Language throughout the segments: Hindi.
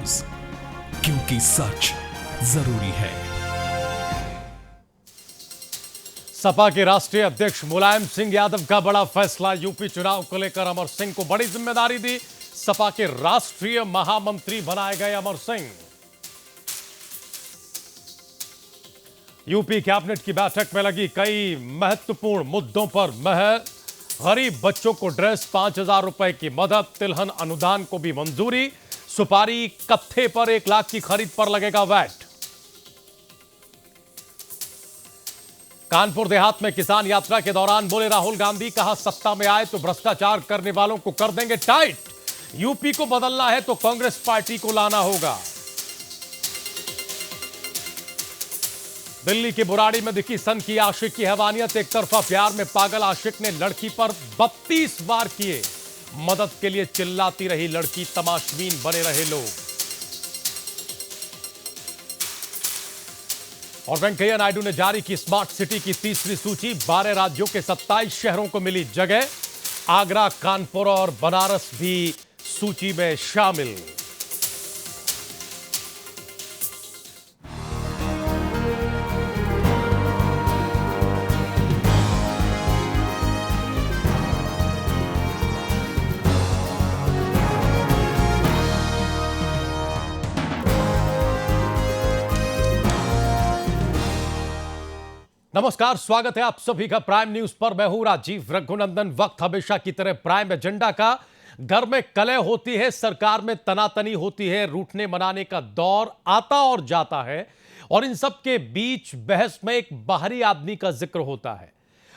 न्यूज, क्योंकि सच जरूरी है। सपा के राष्ट्रीय अध्यक्ष मुलायम सिंह यादव का बड़ा फैसला। यूपी चुनाव को लेकर अमर सिंह को बड़ी जिम्मेदारी दी। सपा के राष्ट्रीय महामंत्री बनाए गए अमर सिंह। यूपी कैबिनेट की बैठक में लगी कई महत्वपूर्ण मुद्दों पर महर। गरीब बच्चों को ड्रेस, 5,000 रुपए की मदद, तिलहन अनुदान को भी मंजूरी। सुपारी कत्थे पर 1 लाख की खरीद पर लगेगा वैट। कानपुर देहात में किसान यात्रा के दौरान बोले राहुल गांधी, कहा सत्ता में आए तो भ्रष्टाचार करने वालों को कर देंगे टाइट। यूपी को बदलना है तो कांग्रेस पार्टी को लाना होगा। दिल्ली के बुराड़ी में दिखी सन की आशिक की हैवानियत। एक तरफा प्यार में पागल आशिक ने लड़की पर 32 वार किए। मदद के लिए चिल्लाती रही लड़की, तमाशबीन बने रहे लोग। और वेंकैया नायडू ने जारी की स्मार्ट सिटी की तीसरी सूची। 12 राज्यों के 27 शहरों को मिली जगह। आगरा, कानपुर और बनारस भी सूची में शामिल। नमस्कार, स्वागत है आप सभी का प्राइम न्यूज पर। मैं हूं राजीव रघुनंदन। वक्त हमेशा की तरह प्राइम एजेंडा का। घर में कलह होती है, सरकार में तनातनी होती है, रूठने मनाने का दौर आता और जाता है, और इन सब के बीच बहस में एक बाहरी आदमी का जिक्र होता है।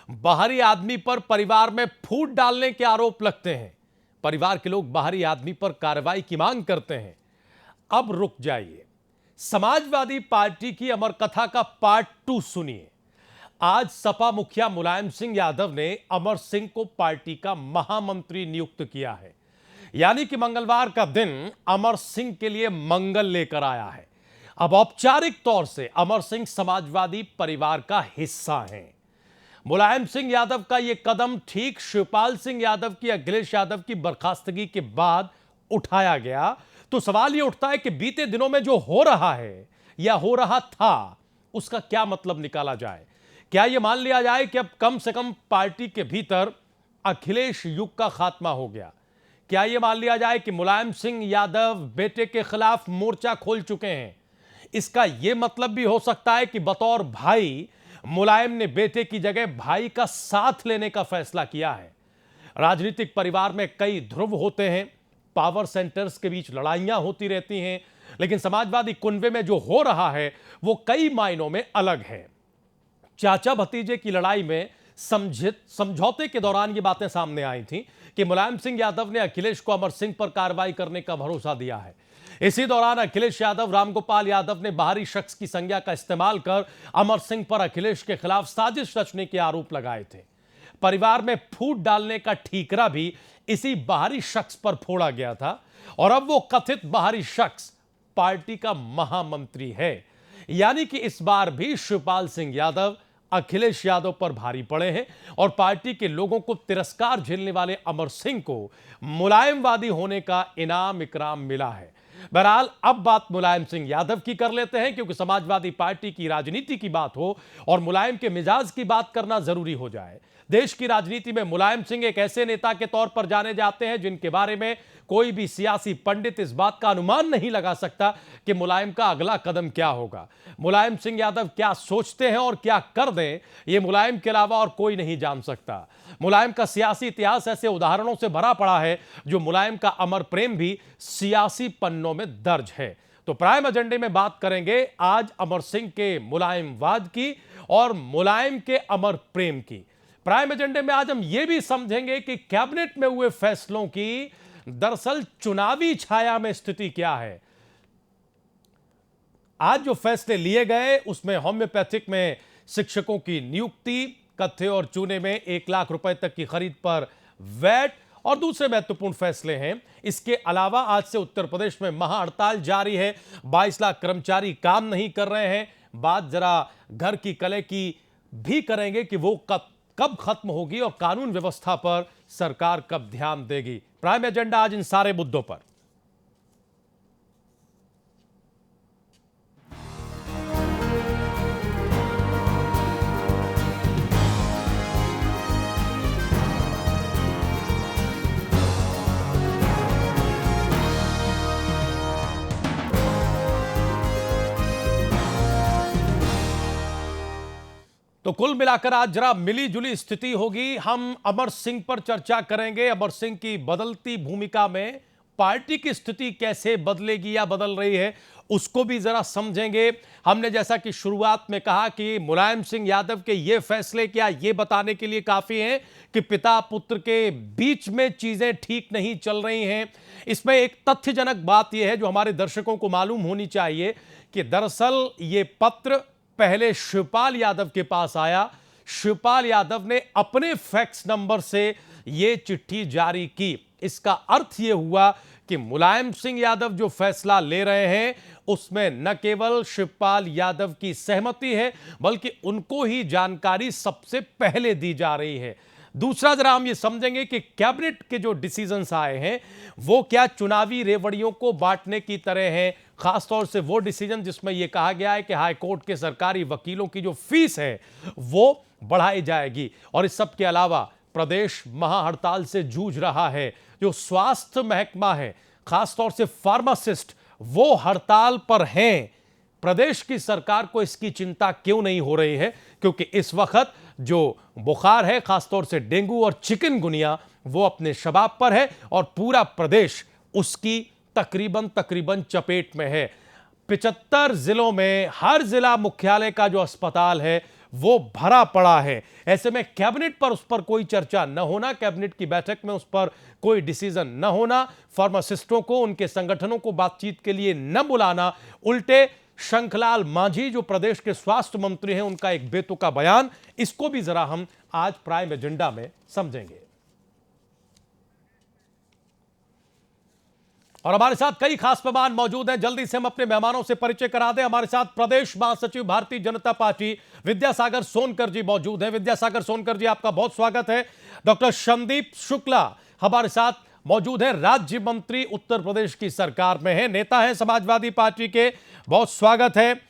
बाहरी आदमी पर परिवार में फूट डालने के आरोप लगते हैं। परिवार के लोग बाहरी आदमी पर कार्रवाई की मांग करते हैं। अब रुक जाइए, समाजवादी पार्टी की अमर कथा का पार्ट 2 सुनिए। आज सपा मुखिया मुलायम सिंह यादव ने अमर सिंह को पार्टी का महामंत्री नियुक्त किया है। यानी कि मंगलवार का दिन अमर सिंह के लिए मंगल लेकर आया है। अब औपचारिक तौर से अमर सिंह समाजवादी परिवार का हिस्सा हैं। मुलायम सिंह यादव का यह कदम ठीक शिवपाल सिंह यादव की, अखिलेश यादव की बर्खास्तगी के बाद उठाया गया। तो सवाल यह उठता है कि बीते दिनों में जो हो रहा है या हो रहा था, उसका क्या मतलब निकाला जाए। क्या यह मान लिया जाए कि अब कम से कम पार्टी के भीतर अखिलेश युग का खात्मा हो गया? क्या यह मान लिया जाए कि मुलायम सिंह यादव बेटे के खिलाफ मोर्चा खोल चुके हैं? इसका यह मतलब भी हो सकता है कि बतौर भाई मुलायम ने बेटे की जगह भाई का साथ लेने का फैसला किया है। राजनीतिक परिवार में कई ध्रुव होते हैं, पावर सेंटर्स के बीच लड़ाइयां होती रहती हैं, लेकिन समाजवादी कुनबे में जो हो रहा है वो कई मायनों में अलग है। चाचा भतीजे की लड़ाई में समझौते के दौरान ये बातें सामने आई थी कि मुलायम सिंह यादव ने अखिलेश को अमर सिंह पर कार्रवाई करने का भरोसा दिया है। इसी दौरान अखिलेश यादव, रामगोपाल यादव ने बाहरी शख्स की संज्ञा का इस्तेमाल कर अमर सिंह पर अखिलेश के खिलाफ साजिश रचने के आरोप लगाए थे। परिवार में फूट डालने का ठीकरा भी इसी बाहरी शख्स पर फोड़ा गया था, और अब वो कथित बाहरी शख्स पार्टी का महामंत्री है। यानी कि इस बार भी शिवपाल सिंह यादव अखिलेश यादव पर भारी पड़े हैं, और पार्टी के लोगों को तिरस्कार झेलने वाले अमर सिंह को मुलायमवादी होने का इनाम इकराम मिला है। बहरहाल अब बात मुलायम सिंह यादव की कर लेते हैं, क्योंकि समाजवादी पार्टी की राजनीति की बात हो और मुलायम के मिजाज की बात करना जरूरी हो जाए। देश की राजनीति में मुलायम सिंह एक ऐसे नेता के तौर पर जाने जाते हैं जिनके बारे में कोई भी सियासी पंडित इस बात का अनुमान नहीं लगा सकता कि मुलायम का अगला कदम क्या होगा। मुलायम सिंह यादव क्या सोचते हैं और क्या कर दें, यह मुलायम के अलावा और कोई नहीं जान सकता। मुलायम का सियासी इतिहास ऐसे उदाहरणों से भरा पड़ा है जो मुलायम का अमर प्रेम भी सियासी पन्नों में दर्ज है। तो प्राइम एजेंडे में बात करेंगे आज अमर सिंह के मुलायमवाद की और मुलायम के अमर प्रेम की। प्राइम एजेंडे में आज हम यह भी समझेंगे कि कैबिनेट में हुए फैसलों की दरअसल चुनावी छाया में स्थिति क्या है। आज जो फैसले लिए गए उसमें होम्योपैथिक में शिक्षकों की नियुक्ति, कत्थे और चूने में 1 लाख रुपए तक की खरीद पर वैट और दूसरे महत्वपूर्ण फैसले हैं। इसके अलावा आज से उत्तर प्रदेश में महाहड़ताल जारी है। 22 लाख कर्मचारी काम नहीं कर रहे हैं। बात जरा घर की कलह की भी करेंगे कि वो कब खत्म होगी और कानून व्यवस्था पर सरकार कब ध्यान देगी। प्राइम एजेंडा आज इन सारे मुद्दों पर। कुल मिलाकर आज जरा मिली जुली स्थिति होगी। हम अमर सिंह पर चर्चा करेंगे। अमर सिंह की बदलती भूमिका में पार्टी की स्थिति कैसे बदलेगी या बदल रही है, उसको भी जरा समझेंगे। हमने जैसा कि शुरुआत में कहा कि मुलायम सिंह यादव के ये फैसले क्या ये बताने के लिए काफी हैं कि पिता पुत्र के बीच में चीजें ठीक नहीं चल रही हैं। इसमें एक तथ्यजनक बात यह है जो हमारे दर्शकों को मालूम होनी चाहिए कि दरअसल ये पत्र पहले शिवपाल यादव के पास आया। शिवपाल यादव ने अपने फैक्स नंबर से यह चिट्ठी जारी की। इसका अर्थ यह हुआ कि मुलायम सिंह यादव जो फैसला ले रहे हैं उसमें न केवल शिवपाल यादव की सहमति है बल्कि उनको ही जानकारी सबसे पहले दी जा रही है। दूसरा जरा हम ये समझेंगे कि कैबिनेट के जो डिसीजंस आए हैं वो क्या चुनावी रेवड़ियों को बांटने की तरह हैं। खासतौर से वो डिसीजन जिसमें यह कहा गया है कि हाई कोर्ट के सरकारी वकीलों की जो फीस है वो बढ़ाई जाएगी। और इस सब के अलावा प्रदेश महाहड़ताल से जूझ रहा है। जो स्वास्थ्य महकमा है खासतौर से फार्मासिस्ट वो हड़ताल पर हैं। प्रदेश की सरकार को इसकी चिंता क्यों नहीं हो रही है? क्योंकि इस वक्त जो बुखार है खासतौर से डेंगू और चिकनगुनिया वो अपने शबाब पर है और पूरा प्रदेश उसकी तकरीबन चपेट में है। 75 जिलों में हर जिला मुख्यालय का जो अस्पताल है वो भरा पड़ा है। ऐसे में कैबिनेट पर उस पर कोई चर्चा न होना, कैबिनेट की बैठक में उस पर कोई डिसीजन न होना, फार्मासिस्टों को उनके संगठनों को बातचीत के लिए न बुलाना, उल्टे शंखलाल मांझी जो प्रदेश के स्वास्थ्य मंत्री हैं उनका एक बेतुका बयान, इसको भी जरा हम आज प्राइम एजेंडा में समझेंगे। और हमारे साथ कई खास मेहमान मौजूद हैं। जल्दी से हम अपने मेहमानों से परिचय करा दें। हमारे साथ प्रदेश महासचिव भारतीय जनता पार्टी विद्यासागर सोनकर जी मौजूद हैं। विद्यासागर सोनकर जी, आपका बहुत स्वागत है। डॉक्टर संदीप शुक्ला हमारे साथ मौजूद हैं, राज्य मंत्री उत्तर प्रदेश की सरकार में है, नेता है समाजवादी पार्टी के, बहुत स्वागत है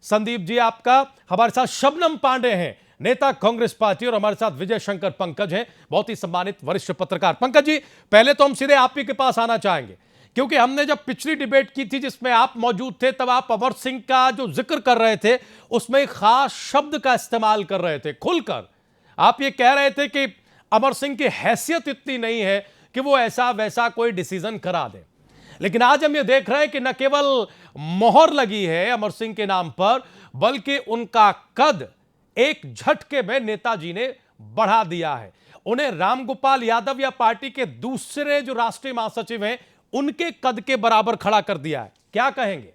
संदीप जी आपका। हमारे साथ शबनम पांडे हैं, नेता कांग्रेस पार्टी, और हमारे साथ विजय शंकर पंकज हैं, बहुत ही सम्मानित वरिष्ठ पत्रकार। पंकज जी, पहले तो हम सीधे आप ही के पास आना चाहेंगे क्योंकि हमने जब पिछली डिबेट की थी जिसमें आप मौजूद थे तब आप अमर सिंह का जो जिक्र कर रहे थे उसमें एक खास शब्द का इस्तेमाल कर रहे थे खुलकर। आप ये कह रहे थे कि अमर सिंह की हैसियत इतनी नहीं है कि वो ऐसा वैसा कोई डिसीजन करा दे। लेकिन आज हम ये देख रहे हैं कि न केवल मोहर लगी है अमर सिंह के नाम पर बल्कि उनका कद एक झटके में नेताजी ने बढ़ा दिया है। उन्हें रामगोपाल यादव या पार्टी के दूसरे जो राष्ट्रीय महासचिव हैं उनके कद के बराबर खड़ा कर दिया है। क्या कहेंगे?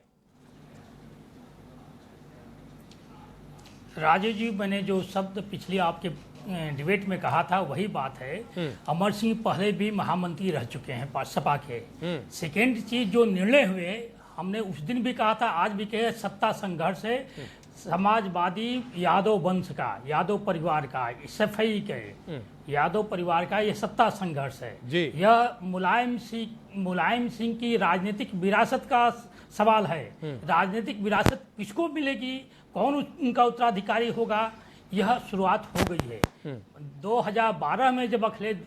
राजेश जी, मैंने जो शब्द पिछली आपके डिबेट में कहा था वही बात है। अमर सिंह पहले भी महामंत्री रह चुके हैं सपा के। सेकेंड चीज जो निर्णय हुए, हमने उस दिन भी कहा था, आज भी कहे, सत्ता संघर्ष है समाजवादी यादव वंश का, यादव परिवार का, सफाई के यादव परिवार का ये सत्ता संघर्ष है जी। यह मुलायम सिंह की राजनीतिक विरासत का सवाल है। राजनीतिक विरासत किसको मिलेगी, कौन उनका उत्तराधिकारी होगा, यह शुरुआत हो गई है। 2012 में जब अखिलेश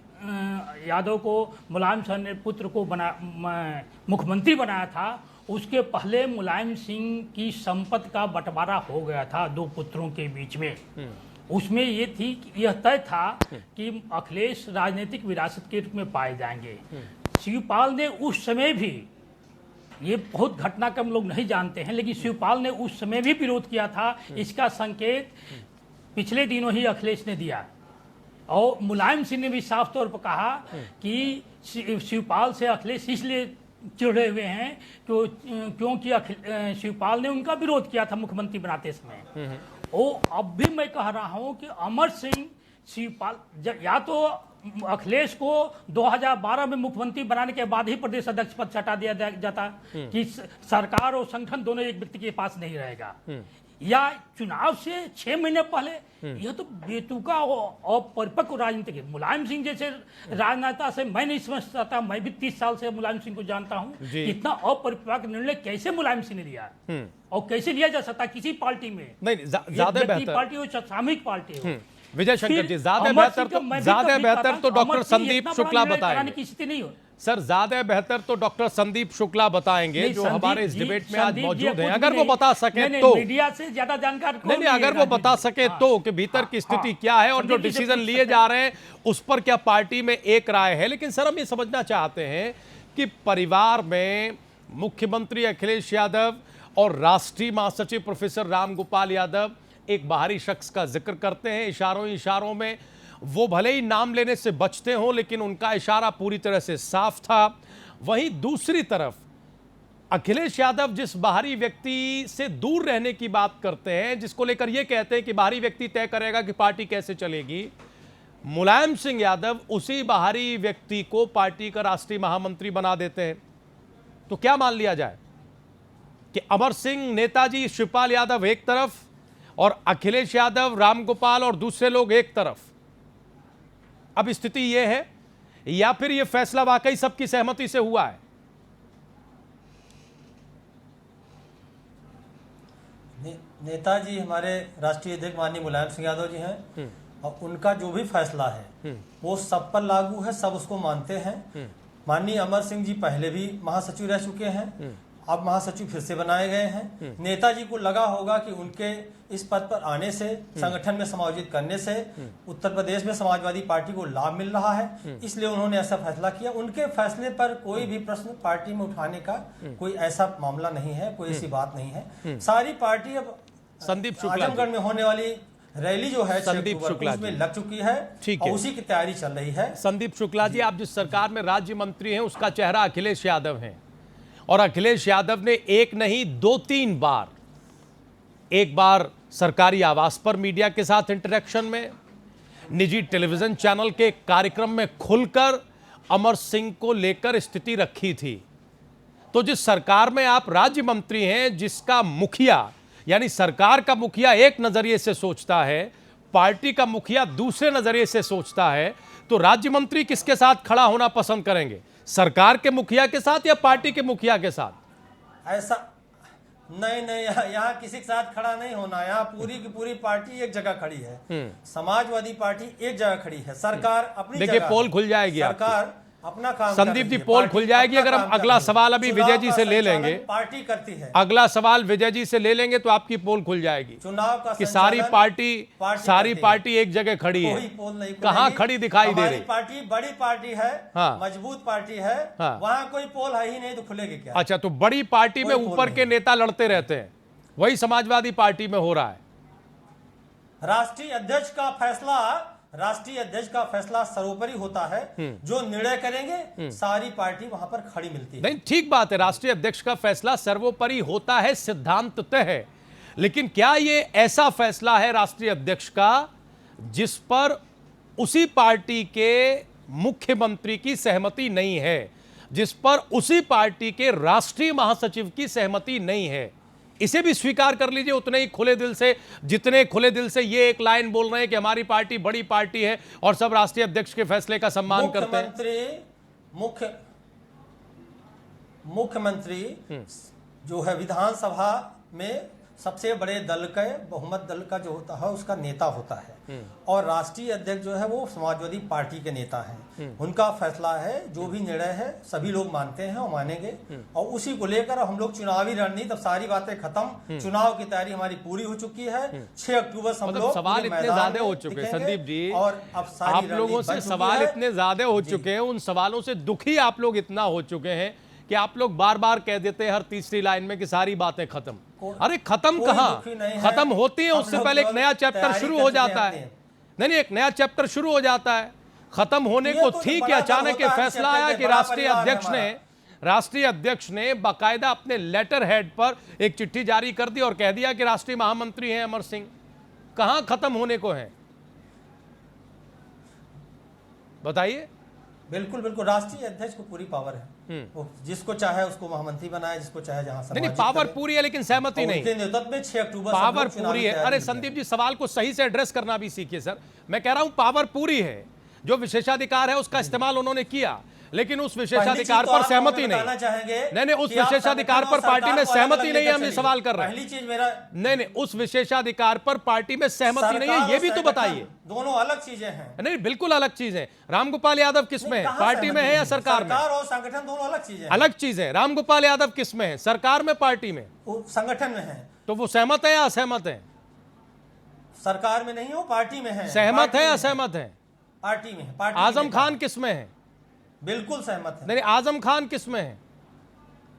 यादव को मुलायम सिंह ने पुत्र को मुख्यमंत्री बनाया था, उसके पहले मुलायम सिंह की संपत्ति का बंटवारा हो गया था दो पुत्रों के बीच में। उसमें यह तय था कि अखिलेश राजनीतिक विरासत के रूप में पाए जाएंगे। शिवपाल ने उस समय भी, ये बहुत घटनाक्रम लोग नहीं जानते हैं, लेकिन शिवपाल ने उस समय भी विरोध किया था। इसका संकेत पिछले दिनों ही अखिलेश ने दिया और मुलायम सिंह ने भी साफ तौर पर कहा कि शिवपाल से अखिलेश इसलिए चिढ़े हुए हैं क्योंकि शिवपाल ने उनका विरोध किया था मुख्यमंत्री बनाते समय। अब भी मैं कह रहा हूं कि अमर सिंह शिवपाल या तो अखिलेश को 2012 में मुख्यमंत्री बनाने के बाद ही प्रदेश अध्यक्ष पद से हटा दिया जाता कि सरकार और संगठन दोनों एक व्यक्ति के पास नहीं रहेगा, या चुनाव से 6 महीने पहले। यह तो बेतुका और परिपक्व राजनीति है। मुलायम सिंह जैसे राजनेता से मैं नहीं समझ सकता, मैं भी 30 साल से मुलायम सिंह को जानता हूं, इतना अपरिपक्व निर्णय कैसे मुलायम सिंह ने लिया और कैसे लिया जा सकता किसी पार्टी में? नहीं, ज्यादा बेहतर पार्टी हो, सामूहिक पार्टी हो। विजय शंकर जी, ज्यादा बेहतर तो डॉक्टर संदीप शुक्ला बताएंगे। की स्थिति नहीं हो। सर ज्यादा बेहतर तो डॉक्टर संदीप शुक्ला बताएंगे, नहीं, जो संदीप हमारे इस जी- डिबेट में आज संदीप जी मौजूद कुछ हैं, भी अगर वो नहीं- बता सके नहीं, तो। मीडिया से ज्यादा जानकार कौन नहीं, अगर वो बता सके तो कि भीतर की स्थिति क्या है और जो संदीप जी से डिसीजन पूछ लिए सकते जा रहे हैं उस पर क्या पार्टी में एक राय है। लेकिन सर हम ये समझना चाहते हैं कि परिवार में मुख्यमंत्री अखिलेश यादव और राष्ट्रीय महासचिव प्रोफेसर रामगोपाल यादव एक बाहरी शख्स का जिक्र करते हैं इशारों में। वो भले ही नाम लेने से बचते हों लेकिन उनका इशारा पूरी तरह से साफ था। वहीं दूसरी तरफ अखिलेश यादव जिस बाहरी व्यक्ति से दूर रहने की बात करते हैं, जिसको लेकर यह कहते हैं कि बाहरी व्यक्ति तय करेगा कि पार्टी कैसे चलेगी, मुलायम सिंह यादव उसी बाहरी व्यक्ति को पार्टी का राष्ट्रीय महामंत्री बना देते हैं। तो क्या मान लिया जाए कि अमर सिंह, नेताजी शिवपाल यादव एक तरफ और अखिलेश यादव, रामगोपाल और दूसरे लोग एक तरफ। अब स्थिति यह है या फिर यह फैसला वाकई सबकी सहमति से हुआ है? नेताजी हमारे राष्ट्रीय अध्यक्ष माननीय मुलायम सिंह यादव जी हैं और उनका जो भी फैसला है वो सब पर लागू है, सब उसको मानते हैं। माननीय अमर सिंह जी पहले भी महासचिव रह चुके हैं, अब महासचिव फिर से बनाए गए हैं। नेताजी को लगा होगा कि उनके इस पद पर आने से, संगठन में समायोजित करने से उत्तर प्रदेश में समाजवादी पार्टी को लाभ मिल रहा है, इसलिए उन्होंने ऐसा फैसला किया। उनके फैसले पर कोई भी प्रश्न पार्टी में उठाने का कोई ऐसा मामला नहीं है, कोई ऐसी बात नहीं है। सारी पार्टी अब संदीप शुक्ला आजमगढ़ में होने वाली रैली जो है संदीप शुक्ला उसमें लग चुकी है, ठीक और है। उसी की तैयारी चल रही है। संदीप शुक्ला जी, आप जिस सरकार में राज्य मंत्री हैं उसका चेहरा अखिलेश यादव हैं और अखिलेश यादव ने एक नहीं 2-3 बार, एक बार सरकारी आवास पर मीडिया के साथ इंटरेक्शन में, निजी टेलीविजन चैनल के कार्यक्रम में खुलकर अमर सिंह को लेकर स्थिति रखी थी। तो जिस सरकार में आप राज्य मंत्री हैं, जिसका मुखिया यानी सरकार का मुखिया एक नजरिए से सोचता है, पार्टी का मुखिया दूसरे नजरिए से सोचता है, तो राज्य मंत्री किसके साथ खड़ा होना पसंद करेंगे? सरकार के मुखिया के साथ या पार्टी के मुखिया के साथ? ऐसा नहीं, यहाँ किसी के साथ खड़ा नहीं होना। यहाँ पूरी की पूरी पार्टी एक जगह खड़ी है, समाजवादी पार्टी एक जगह खड़ी है, सरकार अपनी देखिए जगह पोल खुल जाएगी आपकी। सरकार अपना काम संदीप कर जी रही है, पोल पार्टी खुल जाएगी। अपना अगर हम काम कर अगला रही है। सवाल अभी चुनाव विजय जी का से ले संचालन लेंगे, पार्टी करती है। अगला सवाल विजय जी से ले लेंगे तो आपकी पोल खुल जाएगी चुनाव का कि सारी संचालन पार्टी करती है। एक जगह खड़ी कोई है। पोल नहीं कहाँ खुलेगी। खड़ी दिखाई दे हमारी रही? पार्टी बड़ी पार्टी है, हाँ। मजबूत पार्टी है, हाँ। वहाँ कोई पोल है ही नहीं, तो खुलेगी क्या? अच्छा, तो बड़ी पार्टी में कोई पोल ऊपर के नहीं। नेता लड़ते रहते हैं, वही समाजवादी पार्टी में हो रहा है। राष्ट्रीय अध्यक्ष का फैसला सर्वोपरि होता है। जो निर्णय करेंगे सारी पार्टी वहां पर खड़ी मिलती है। नहीं, ठीक बात है, राष्ट्रीय अध्यक्ष का फैसला सर्वोपरि होता है, सिद्धांत तय है। लेकिन क्या ये ऐसा फैसला है राष्ट्रीय अध्यक्ष का जिस पर उसी पार्टी के मुख्यमंत्री की सहमति नहीं है, जिस पर उसी पार्टी के राष्ट्रीय महासचिव की सहमति नहीं है? इसे भी स्वीकार कर लीजिए उतने ही खुले दिल से, जितने खुले दिल से ये एक लाइन बोल रहे हैं कि हमारी पार्टी बड़ी पार्टी है और सब राष्ट्रीय अध्यक्ष के फैसले का सम्मान करते हैं। मुख्यमंत्री जो है विधानसभा में सबसे बड़े दल का, बहुमत दल का जो होता है उसका नेता होता है, और राष्ट्रीय अध्यक्ष जो है वो समाजवादी पार्टी के नेता हैं। उनका फैसला है, जो भी निर्णय है सभी लोग मानते हैं और मानेंगे, और उसी को लेकर हम लोग चुनावी रणनीति, अब सारी बातें खत्म, चुनाव की तैयारी हमारी पूरी हो चुकी है। 6 अक्टूबर से हम मतलब लोग सवाल इतने ज्यादा हो चुके हैं संदीप जी, और अब सारी आप लोगों से सवाल इतने ज्यादा हो चुके हैं, उन सवालों से दुखी आप लोग इतना हो चुके हैं कि आप लोग बार बार कह देते हैं हर तीसरी लाइन में कि सारी बातें खत्म। अरे खत्म कहाँ, खत्म होती है उससे पहले एक नया चैप्टर शुरू हो जाता है। नहीं, एक नया चैप्टर शुरू हो जाता है। खत्म होने को ठीक है, अचानक ये फैसला आया कि राष्ट्रीय अध्यक्ष ने बाकायदा अपने लेटर हेड पर एक चिट्ठी जारी कर दी और कह दिया कि राष्ट्रीय महामंत्री हैं अमर सिंह। कहां खत्म होने को है, बताइए। बिल्कुल राष्ट्रीय अध्यक्ष को पूरी पावर है, वो जिसको चाहे उसको महामंत्री बनाए, जिसको चाहे जहां नहीं, पावर पूरी है लेकिन सहमति नहीं। उनके नेतृत्व में 6 अक्टूबर पावर पूरी है। अरे संदीप जी, सवाल को सही से एड्रेस करना भी सीखिए सर। मैं कह रहा हूं पावर पूरी है, जो विशेषाधिकार है उसका इस्तेमाल उन्होंने किया, लेकिन उस पहली विशेषाधिकार चीज तो पर आप सहमति हमें नहीं। बताना चाहेंगे नहीं, उस कि आप विशेषाधिकार संगठन पर और पार्टी में सरकार को अलग सहमति अलग नहीं है, हम लेकर ये चलिए। सवाल कर रहे हैं। पहली चीज मेरा नहीं, उस विशेषाधिकार पर पार्टी में सहमति नहीं है, सरकार ये और भी तो संगठन बताइए। दोनों अलग चीजें हैं। नहीं, बिल्कुल अलग चीज है। रामगोपाल यादव किस में है, कहाँ पार्टी में सहमति है या नहीं? सरकार में? सरकार और संगठन दोनों अलग चीजें हैं। अलग चीज है। रामगोपाल यादव किस में है, सरकार में, पार्टी में? वो संगठन में है, तो वो सहमत है या असहमत है? सरकार में नहीं, वो पार्टी में है। सहमत पार्टी है में असहमत है? पार्टी में है। पार्टी आजम में खान किस में है? बिल्कुल सहमत है। नहीं, आजम खान किस में है?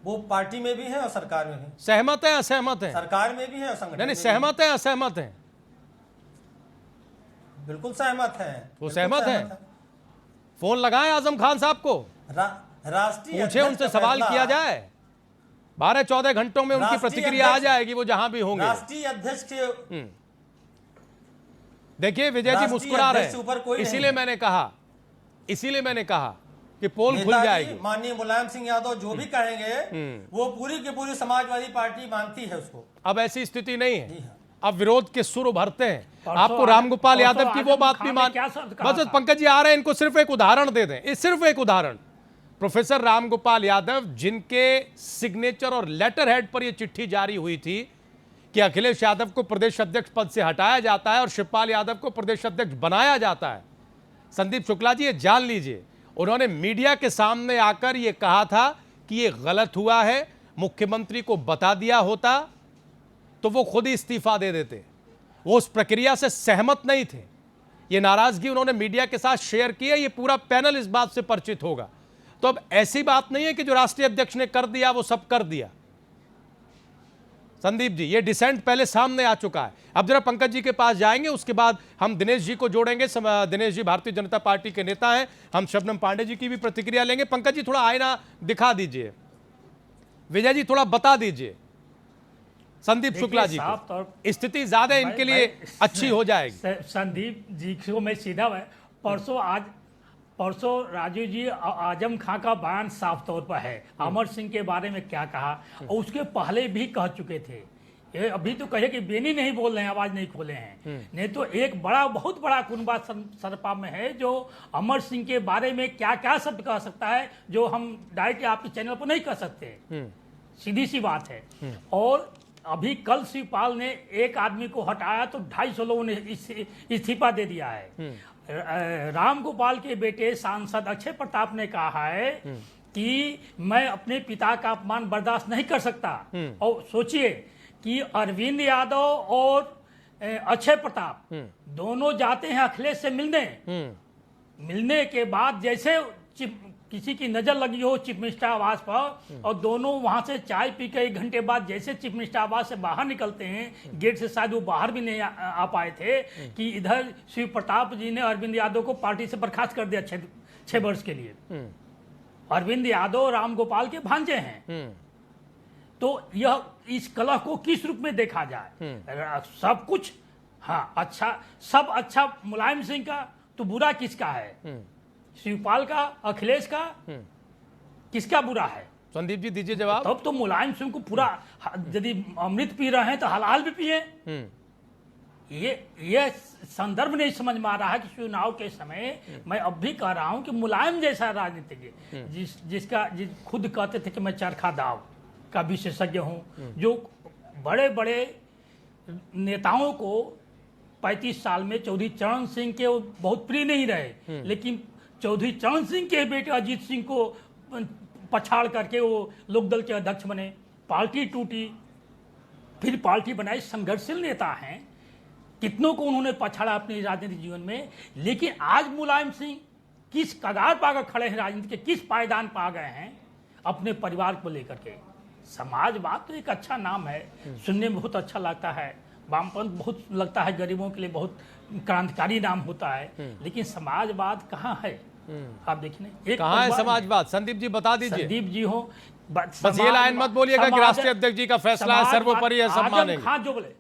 वो पार्टी में भी है और सरकार में भी। सहमत है असहमत है? सरकार में भी है और संगठन नहीं, में भी सहमत है असहमत है? बिल्कुल सहमत है। वो बिल्कुल सहमत है? फोन लगाएं आजम खान साहब को, राष्ट्रीय पूछे, अध्यक्ष उनसे का सवाल फैसला- किया जाए। 12-14 घंटों में उनकी राष्ट्रीय प्रतिक्रिया आ अध्यक्ष- जाएगी, वो जहां भी होंगे। राष्ट्रीय अध्यक्ष के देखिए विजय जी राष्ट्रीय मुस्कुरा रहे अध्यक्ष ऊपर कोई हैं, नहीं। इसीलिए मैंने कहा कि पोल खुल नेताजी जाएगी। माननीय मुलायम सिंह यादव जो भी कहेंगे वो पूरी की पूरी समाजवादी पार्टी मानती है उसको। अब ऐसी स्थिति नहीं जी है, हाँ। अब विरोध के सुर उभरते हैं। परसों आपको रामगोपाल परसों यादव की वो आजम बात खान भी ने मान, क्या शब्द कहा बस था? पंकज जी आ रहे हैं, इनको सिर्फ एक उदाहरण दे दें, ये सिर्फ एक उदाहरण। प्रोफेसर रामगोपाल यादव, जिनके सिग्नेचर और लेटर हेड पर यह चिट्ठी जारी हुई थी कि अखिलेश यादव को प्रदेश अध्यक्ष पद से हटाया जाता है और शिवपाल यादव को प्रदेश अध्यक्ष बनाया जाता है। संदीप शुक्ला जी, ये जान लीजिए, उन्होंने मीडिया के सामने आकर यह कहा था कि यह गलत हुआ है, मुख्यमंत्री को बता दिया होता तो वो खुद ही इस्तीफा दे देते। वो उस प्रक्रिया से सहमत नहीं थे। ये नाराजगी उन्होंने मीडिया के साथ शेयर की है, ये पूरा पैनल इस बात से परिचित होगा। तो अब ऐसी बात नहीं है कि जो राष्ट्रीय अध्यक्ष ने कर दिया वो सब कर दिया। संदीप जी, ये डिसेंट पहले सामने आ चुका है। अब जरा पंकज जी के पास जाएंगे, उसके बाद हम दिनेश जी को जोड़ेंगे। दिनेश जी भारतीय जनता पार्टी के नेता हैं, हम शबनम पांडे जी की भी प्रतिक्रिया लेंगे। पंकज जी, थोड़ा आईना दिखा दीजिए, विजय जी थोड़ा बता दीजिए संदीप शुक्ला जी साफ को, तौर स्थिति ज्यादा इनके लिए अच्छी हो जाएगी। संदीप जी को मैं सीधा परसों राजू जी आजम खां का बयान साफ तौर पर है। अमर सिंह के बारे में क्या कहा, और उसके पहले भी कह चुके थे। ये अभी तो कहे कि बेनी नहीं बोल रहे हैं, आवाज नहीं खोले हैं। नहीं तो एक बहुत बड़ा कुनबा सरपा में है जो अमर सिंह के बारे में क्या क्या शब्द कह सकता है, जो हम डायरेक्ट आपके चैनल पर नहीं कह सकते। सीधी सी बात है। और अभी कल शिवपाल ने एक आदमी को हटाया तो 250 लोगों ने इस्तीफा दे दिया है। रामगोपाल के बेटे सांसद अक्षय प्रताप ने कहा है कि मैं अपने पिता का अपमान बर्दाश्त नहीं कर सकता। और सोचिए कि अरविंद यादव और अक्षय प्रताप दोनों जाते हैं अखिलेश से मिलने के बाद जैसे किसी की नजर लगी हो चीफ मिनिस्टर आवास पर, और दोनों वहां से चाय पी के 1 घंटे बाद जैसे चीफ मिनिस्टर आवास से बाहर निकलते हैं, गेट से शायद वो बाहर भी नहीं आ पाए थे, कि इधर शिव प्रताप जी ने अरविंद यादव को पार्टी से बर्खास्त कर दिया 6 वर्ष के लिए। अरविंद यादव रामगोपाल के भांजे हैं। तो यह इस कलह को किस रूप में देखा जाए? सब कुछ अच्छा, सब अच्छा मुलायम सिंह का, तो बुरा किसका है? शिवपाल का, अखिलेश का, किसका बुरा है? संदीप जी दीजिए जवाब। तब तो मुलायम सिंह को पूरा, यदि अमृत पी रहे हैं तो हलाल भी पिए। ये संदर्भ नहीं समझ में आ रहा है कि चुनाव के समय, मैं अब भी कह रहा हूं कि मुलायम जैसा राजनीतिज्ञ, जिसका खुद कहते थे कि मैं चरखा दाव का विशेषज्ञ हूं, जो बड़े बड़े नेताओं को 35 साल में चौधरी चरण सिंह के वो बहुत प्रिय नहीं रहे, लेकिन चौधरी चरण सिंह के बेटे अजीत सिंह को पछाड़ करके वो लोकदल के अध्यक्ष बने, पार्टी टूटी, फिर पार्टी बनाई। संघर्षशील नेता हैं, कितनों को उन्होंने पछाड़ा अपने राजनीतिक जीवन में। लेकिन आज मुलायम सिंह किस कगार पाकर खड़े हैं, राजनीति के किस पायदान पा गए हैं अपने परिवार को लेकर के। समाजवाद तो एक अच्छा नाम है, सुनने में बहुत अच्छा लगता है। वामपंथ बहुत लगता है गरीबों के लिए बहुत क्रांतिकारी नाम होता है, लेकिन समाजवाद कहाँ है? आप देखिए कहाँ है समाजवाद? संदीप जी बता दीजिए। संदीप जी हो, बस ये लाइन मत बोलिएगा कि राष्ट्रीय अध्यक्ष जी का फैसला है, सर्वोपरि है, सब मानेंगे। खान जो बोले,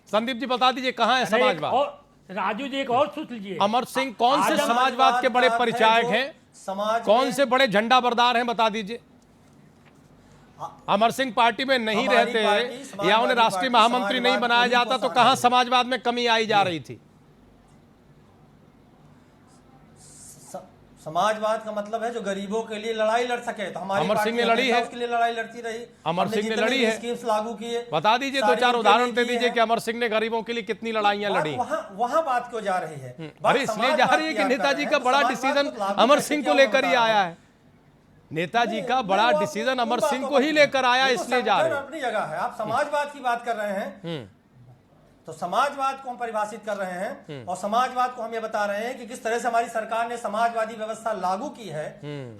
संदीप जी बता दीजिए कहाँ है समाजवाद? और राजू जी एक और सोच लीजिए, अमर सिंह कौन से समाजवाद के बड़े परिचायक हैं? कौन से बड़े झंडा बरदार हैं, बता दीजिए। अमर सिंह पार्टी में नहीं रहते या उन्हें राष्ट्रीय महामंत्री नहीं बनाया जाता तो कहां समाजवाद में कमी आई जा रही थी? समाजवाद का मतलब है जो गरीबों के लिए लड़ाई लड़ सके। तो हमारी अमर सिंह ने लड़ी है, उसके लिए लड़ाई लड़ती रही। अमर सिंह ने लड़ी है, स्कीम्स लागू किए। बता दीजिए, दो चार उदाहरण दे दीजिए कि अमर सिंह ने गरीबों के लिए कितनी लड़ाइयां लड़ी। वहां बात क्यों जा रही है? अरे इसलिए जा रही है कि नेताजी का बड़ा डिसीजन अमर सिंह को लेकर ही आया है। नेताजी का बड़ा डिसीजन अमर सिंह को ही लेकर आया, इसलिए जा रहे हैं। अपनी जगह है, आप समाजवाद की बात कर रहे हैं तो समाजवाद को हम परिभाषित कर रहे हैं और समाजवाद को हम ये बता रहे हैं कि किस तरह से हमारी सरकार ने समाजवादी व्यवस्था लागू की है।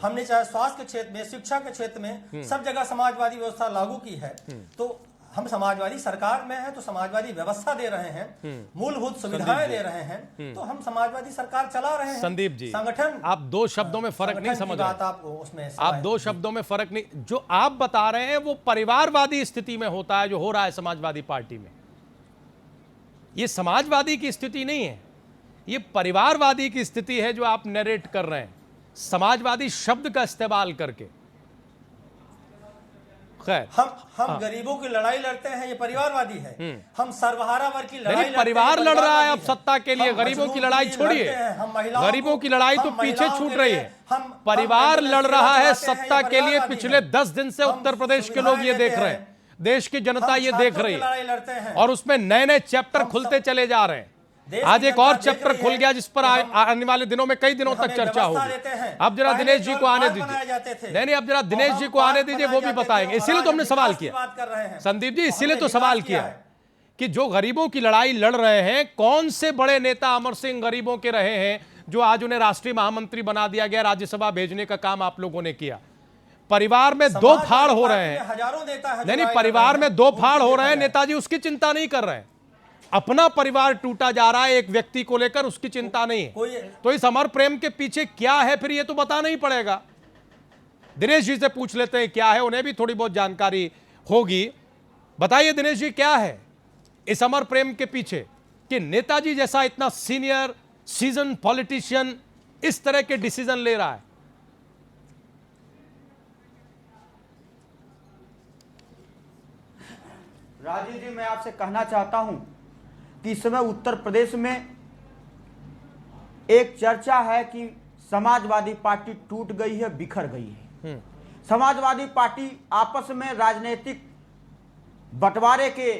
हमने चाहे स्वास्थ्य के क्षेत्र में, शिक्षा के क्षेत्र में, सब जगह समाजवादी व्यवस्था लागू की है। तो हम समाजवादी सरकार में हैं तो समाजवादी व्यवस्था दे रहे हैं, मूलभूत सुविधाएं दे रहे हैं, तो हम समाजवादी सरकार चला रहे हैं। संदीप जी, संगठन, आप दो शब्दों में फर्क नहीं समझ रहे। उसमें आप दो शब्दों में फर्क नहीं, जो आप बता रहे हैं वो परिवारवादी स्थिति में होता है, जो हो रहा है समाजवादी पार्टी में। ये समाजवादी की स्थिति नहीं है, ये परिवारवादी की स्थिति है जो आप नरेट कर रहे हैं, समाजवादी शब्द का इस्तेमाल करके। खैर, हम गरीबों की लड़ाई लड़ते हैं, ये परिवारवादी है। हम सर्वहारा वर्ग की लड़ाई परिवार लड़ रहा है अब सत्ता के लिए, गरीबों की लड़ाई छोड़िए, गरीबों की लड़ाई तो पीछे छूट रही है। परिवार लड़ रहा है सत्ता के लिए। पिछले 10 दिन से उत्तर प्रदेश के लोग ये देख रहे हैं, देश की जनता ये देख रही है, और उसमें नए नए चैप्टर खुलते चले जा रहे हैं। आज एक और चैप्टर खुल गया जिस पर आने वाले दिनों में कई दिनों तक चर्चा होगी। अब जरा दिनेश जी को आने दीजिए। नहीं, अब जरा दिनेश जी को आने दीजिए, वो भी बताएंगे। इसीलिए तो हमने सवाल किया संदीप जी, इसीलिए तो सवाल किया कि जो गरीबों की लड़ाई लड़ रहे हैं, कौन से बड़े नेता अमर सिंह गरीबों के रहे हैं जो आज उन्हें राष्ट्रीय महामंत्री बना दिया गया, राज्यसभा भेजने का काम आप लोगों ने किया। परिवार में दो फाड़ हो रहे हैं, हजारों नेता है। नहीं, परिवार में दो फाड़ हो रहे हैं, नेताजी उसकी चिंता नहीं कर रहे हैं। अपना परिवार टूटा जा रहा है एक व्यक्ति को लेकर, उसकी चिंता नहीं है। तो इस अमर प्रेम के पीछे क्या है फिर, ये तो बताना ही पड़ेगा। दिनेश जी से पूछ लेते हैं क्या है, उन्हें भी थोड़ी बहुत जानकारी होगी। बताइए दिनेश जी, क्या है इस अमर प्रेम के पीछे कि नेताजी जैसा इतना सीनियर सीजन पॉलिटिशियन इस तरह के डिसीजन ले रहा है? राजीव जी, मैं आपसे कहना चाहता हूं कि इस समय उत्तर प्रदेश में एक चर्चा है कि समाजवादी पार्टी टूट गई है, बिखर गई है। समाजवादी पार्टी आपस में राजनीतिक बंटवारे के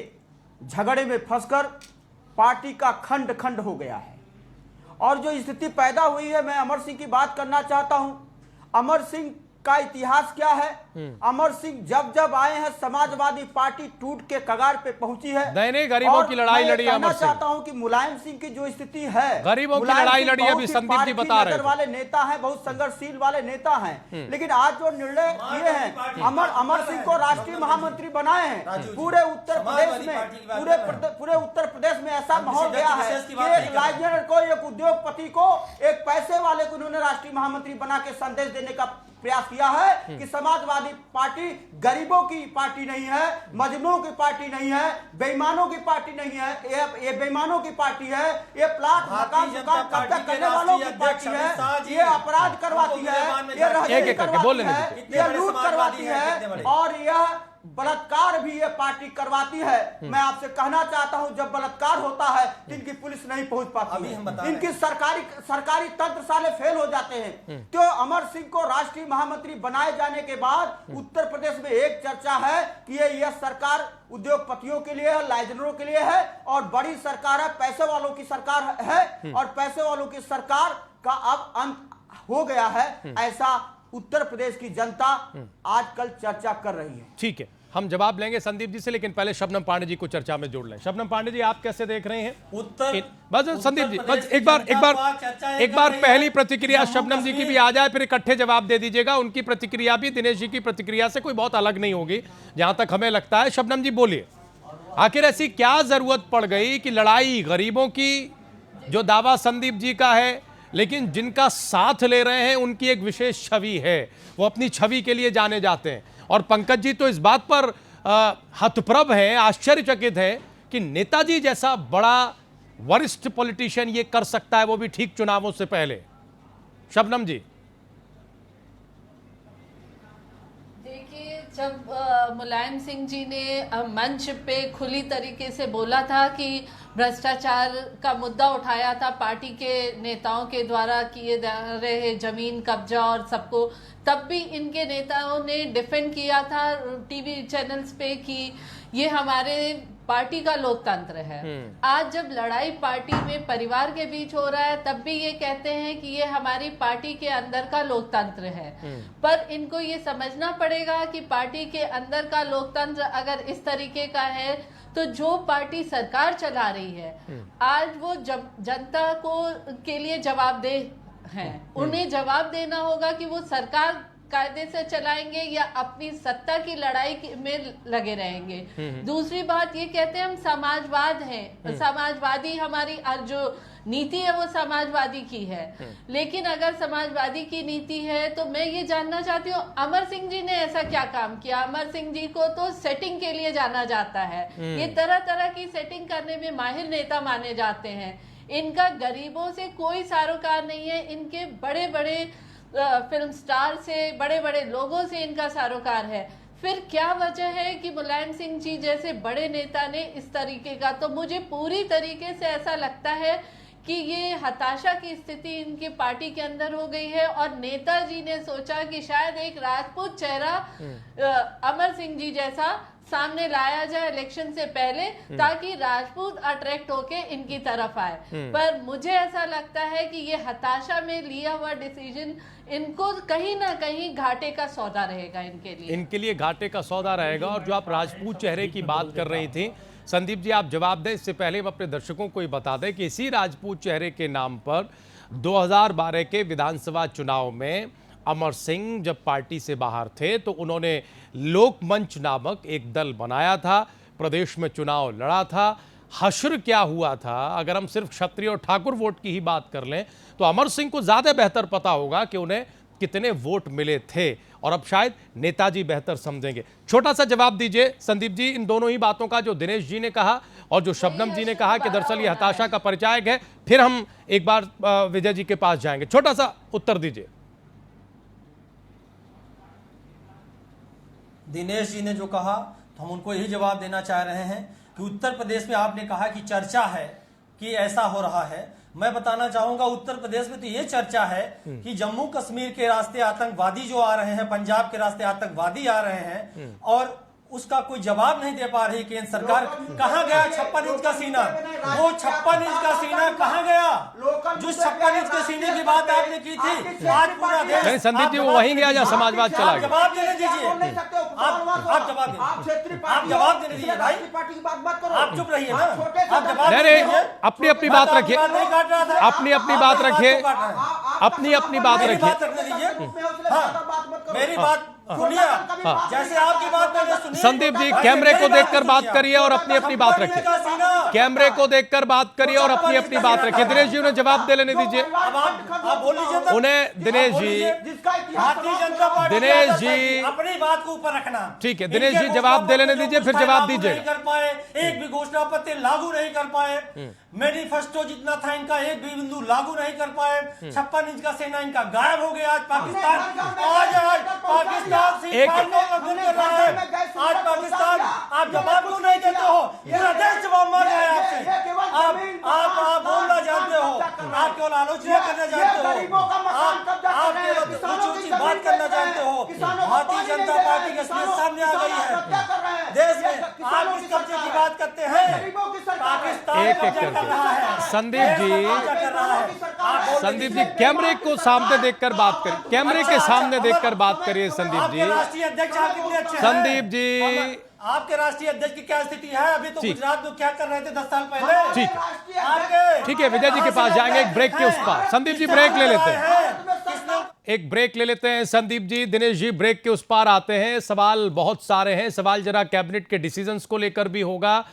झगड़े में फंसकर पार्टी का खंड खंड हो गया है। और जो स्थिति पैदा हुई है, मैं अमर सिंह की बात करना चाहता हूं। अमर सिंह का इतिहास क्या है? अमर सिंह जब जब आए हैं, समाजवादी पार्टी टूट के कगार पे पहुंची है। नहीं, गरीबों की लड़ाई लड़ी अमर सिंह। चाहता हूं कि मुलायम सिंह की जो स्थिति है, गरीबों की लड़ाई लड़ी, अभी संदीप जी बता रहे हैं, वाले नेता हैं, बहुत संघर्षशील वाले नेता हैं। लेकिन आज जो निर्णय किए हैं, अमर सिंह को राष्ट्रीय महामंत्री बनाए हैं। पूरे उत्तर प्रदेश में, पूरे उत्तर प्रदेश में ऐसा माहौल गया है कि एक राजनेता को, एक उद्योगपति को, एक पैसे वाले को उन्होंने राष्ट्रीय महामंत्री बना के संदेश देने का प्रयास किया है कि समाजवादी पार्टी गरीबों की पार्टी नहीं है, मजलूमों की पार्टी नहीं है, बेईमानों की पार्टी नहीं है। ये बेईमानों की पार्टी है, ये प्लाट मकान दुकान कब्जा करने वालों की पार्टी है, ये अपराध करवाती है, ये रहने करवाती है, ये लूट करवाती है, और यह बलात्कार भी ये पार्टी करवाती है। मैं आपसे कहना चाहता हूं, जब बलात्कार होता है तो इनकी पुलिस नहीं पहुंच पाती है, इनकी सरकारी तंत्र साले फेल हो जाते हैं। तो अमर सिंह को राष्ट्रीय महामंत्री बनाए जाने के बाद उत्तर प्रदेश में एक चर्चा है कि यह सरकार उद्योगपतियों के लिए है, लाइजनरों के लिए है, और बड़ी सरकार है, पैसे वालों की सरकार है, और पैसे वालों की सरकार का अब अंत हो गया है, ऐसा उत्तर प्रदेश की जनता आजकल चर्चा कर रही है। ठीक है, हम जवाब लेंगे संदीप जी से, लेकिन पहले शबनम पांडे जी को चर्चा में जोड़ लें। शबनम पांडे जी, आप कैसे देख रहे हैं? बस संदीप जी, बस एक बार पहली प्रतिक्रिया शबनम जी की भी आ जाए, फिर इकट्ठे जवाब दे दीजिएगा। उनकी प्रतिक्रिया भी दिनेश जी की प्रतिक्रिया से कोई बहुत अलग नहीं होगी, जहां तक हमें लगता है। शबनम जी बोलिए, आखिर ऐसी क्या जरूरत पड़ गई कि लड़ाई गरीबों की, जो दावा संदीप जी का है, लेकिन जिनका साथ ले रहे हैं उनकी एक विशेष छवि है, वो अपनी छवि के लिए जाने जाते हैं। और पंकज जी तो इस बात पर हतप्रभ है, आश्चर्यचकित है कि नेताजी जैसा बड़ा वरिष्ठ पॉलिटिशियन ये कर सकता है, वो भी ठीक चुनावों से पहले। शबनम जी, देखिए, जब मुलायम सिंह जी ने मंच पे खुली तरीके से बोला था कि भ्रष्टाचार का मुद्दा उठाया था पार्टी के नेताओं के द्वारा किए जा रहे जमीन कब्जा और सबको, तब भी इनके नेताओं ने डिफेंड किया था टीवी चैनल्स पे कि ये हमारे पार्टी का लोकतंत्र है। आज जब लड़ाई पार्टी में परिवार के बीच हो रहा है तब भी ये कहते हैं कि ये हमारी पार्टी के अंदर का लोकतंत्र है। पर इनको ये समझना पड़ेगा कि पार्टी के अंदर का लोकतंत्र अगर इस तरीके का है तो जो पार्टी सरकार चला रही है आज वो जनता को के लिए जवाबदेह हैं। उन्हें जवाब देना होगा कि वो सरकार कायदे से चलाएंगे या अपनी सत्ता की लड़ाई में लगे रहेंगे। दूसरी बात ये कहते हैं हम समाजवाद हैं, समाजवादी हमारी जो नीति है वो समाजवादी की है। लेकिन अगर समाजवादी की नीति है तो मैं ये जानना चाहती हूँ अमर सिंह जी ने ऐसा क्या काम किया? अमर सिंह जी को तो सेटिंग के लिए जाना जाता है, ये तरह तरह की सेटिंग करने में माहिर नेता माने जाते हैं। इनका गरीबों से कोई सरोकार नहीं है, इनके बड़े बड़े फिल्म स्टार से, बड़े बड़े लोगों से इनका सरोकार है। फिर क्या वजह है कि मुलायम सिंह जी जैसे बड़े नेता ने इस तरीके का? तो मुझे पूरी तरीके से ऐसा लगता है कि ये हताशा की स्थिति इनकी पार्टी के अंदर हो गई है और नेताजी ने सोचा कि शायद एक राजपूत चेहरा अमर सिंह जी जैसा सामने लाया जाए इलेक्शन से पहले ताकि राजपूत अट्रैक्ट होके इनकी तरफ आए। पर मुझे ऐसा लगता है कि ये हताशा में लिया हुआ डिसीजन इनको कहीं ना कहीं घाटे का सौदा रहेगा इनके लिए घाटे का सौदा रहेगा। और जो आप राजपूत चेहरे की बात कर रही थी संदीप जी, आप जवाब दें इससे पहले हम अपने दर्शकों को ये बता दें कि इसी राजपूत चेहरे के नाम पर 2012 के विधानसभा चुनाव में अमर सिंह जब पार्टी से बाहर थे तो उन्होंने लोकमंच नामक एक दल बनाया था, प्रदेश में चुनाव लड़ा था। हश्र क्या हुआ था? अगर हम सिर्फ क्षत्रिय और ठाकुर वोट की ही बात कर लें तो अमर सिंह को ज्यादा बेहतर पता होगा कि उन्हें कितने वोट मिले थे, और अब शायद नेताजी बेहतर समझेंगे। छोटा सा जवाब दीजिए संदीप जी इन दोनों ही बातों का, जो दिनेश जी ने कहा और जो शबनम जी ने कहा कि दरअसल ये हताशा का परिचायक है। फिर हम एक बार विजय जी के पास जाएंगे, छोटा सा उत्तर दीजिए। दिनेश जी ने जो कहा तो हम उनको यही जवाब देना चाह रहे हैं कि उत्तर प्रदेश में आपने कहा कि चर्चा है कि ऐसा हो रहा है। मैं बताना चाहूंगा उत्तर प्रदेश में तो ये चर्चा है कि जम्मू कश्मीर के रास्ते आतंकवादी जो आ रहे हैं, पंजाब के रास्ते आतंकवादी आ रहे हैं और उसका कोई जवाब नहीं दे पा रही केंद्र सरकार। कहां गया 56 इंच का सीना? वो 56 इंच का सीना कहां गया? जो 56 इंच के सीने की बात आपने की थी, आज पूरा देश। नहीं संदीप जी, वो वहीं गया जहां समाजवाद चला गया। जवाब देने दीजिए, आप जवाब दीजिए, आप जवाब देने दीजिए भाई, आप चुप रहिए ना, आप जवाब नहीं, अपनी अपनी बात रखिए, अपनी अपनी बात रखिए, अपनी अपनी बात रखिए। मेरी बात सुनिए, जैसे आपकी बात मैंने सुनी। संदीप जी कैमरे को देखकर बात करिए और अपनी अपनी बात रखिए, कैमरे को देखकर बात करिए और अपनी अपनी बात रखिए। दिनेश जी उन्हें जवाब दे लेने दीजिए, आप बोल लीजिए उन्हें। दिनेश जी, भारतीय जनता पार्टी, दिनेश जी अपनी बात को ऊपर रखना। ठीक है दिनेश जी, जवाब दे लेने दीजिए, फिर जवाब दीजिए। कर पाए, एक भी घोषणा पत्र लागू नहीं कर पाए, मैनिफेस्टो जितना था इनका एक भी बिंदु लागू नहीं कर पाए। 56 इंच का सेना इनका गायब हो गया। आज पाकिस्तान एक आज पाकिस्तान, आप जवाब क्यों नहीं देते हो? पूरा देश जवाब मांग रहा है आपसे। आप बोलना जानते हो, आप केवल आलोचना करना जानते हो, आप केवल ऊंची बात करना जानते हो। भारतीय जनता पार्टी की असलियत सामने आ गई है देश में। आप इस कब्जे की बात करते हैं, पाकिस्तान एक कर कर रहा है। संदीप जी कैमरे को सामने देखकर बात करिए, कैमरे के सामने देखकर बात करिए संदीप जी। राष्ट्रीय अध्यक्ष आप कितने अच्छे हैं? संदीप जी, आपके राष्ट्रीय अध्यक्ष की क्या स्थिति है? अभी तो गुजरात में क्या कर रहे थे 10 साल पहले। ठीक है विजय जी के पास जाएंगे एक ब्रेक के उस पार। संदीप जी ब्रेक ले लेते हैं, एक ब्रेक ले लेते हैं संदीप जी। दिनेश जी ब्रेक के उस पार आते हैं। सवाल बहुत सारे हैं, सवाल जरा कैबिनेट के डिसीजंस को लेकर भी होगा।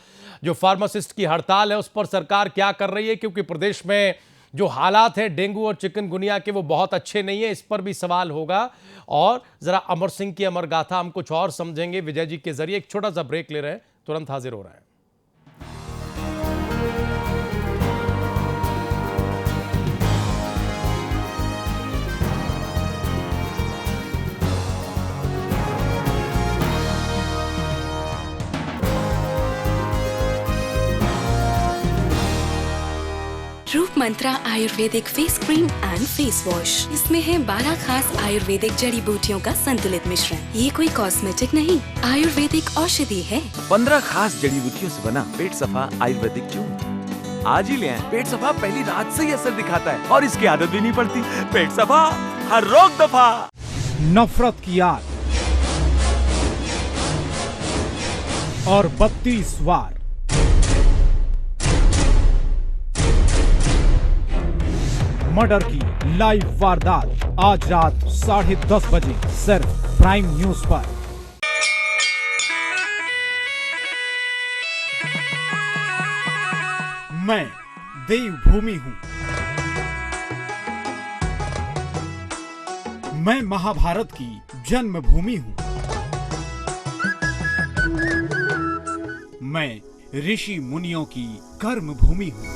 जो फार्मासिस्ट की हड़ताल है उस पर सरकार क्या कर रही है, क्योंकि प्रदेश में जो हालात है डेंगू और चिकनगुनिया के वो बहुत अच्छे नहीं है, इस पर भी सवाल होगा। और जरा अमर सिंह की अमर गाथा हम कुछ और समझेंगे विजय जी के जरिए। एक छोटा सा ब्रेक ले रहे हैं, तुरंत हाजिर हो रहे हैं। Mantra Ayurvedic face cream and face wash. इसमें है 12 खास आयुर्वेदिक जड़ी बूटियों का संतुलित मिश्रण। ये कोई कॉस्मेटिक नहीं, आयुर्वेदिक औषधि है। 15 खास जड़ी बूटियों से बना पेट सफा आयुर्वेदिक चूर्ण। आज ही ले आएं। पेट सफा पहली रात से ही असर दिखाता है और इसकी आदत भी नहीं पड़ती। पेट सफा, हर रोग दफा। नफरत की आग और 32 वार। मर्डर की लाइव वारदात आज रात 10:30 बजे सिर्फ प्राइम न्यूज पर। मैं देवभूमि हूं। मैं महाभारत की जन्मभूमि हूं। मैं ऋषि मुनियों की कर्मभूमि हूं।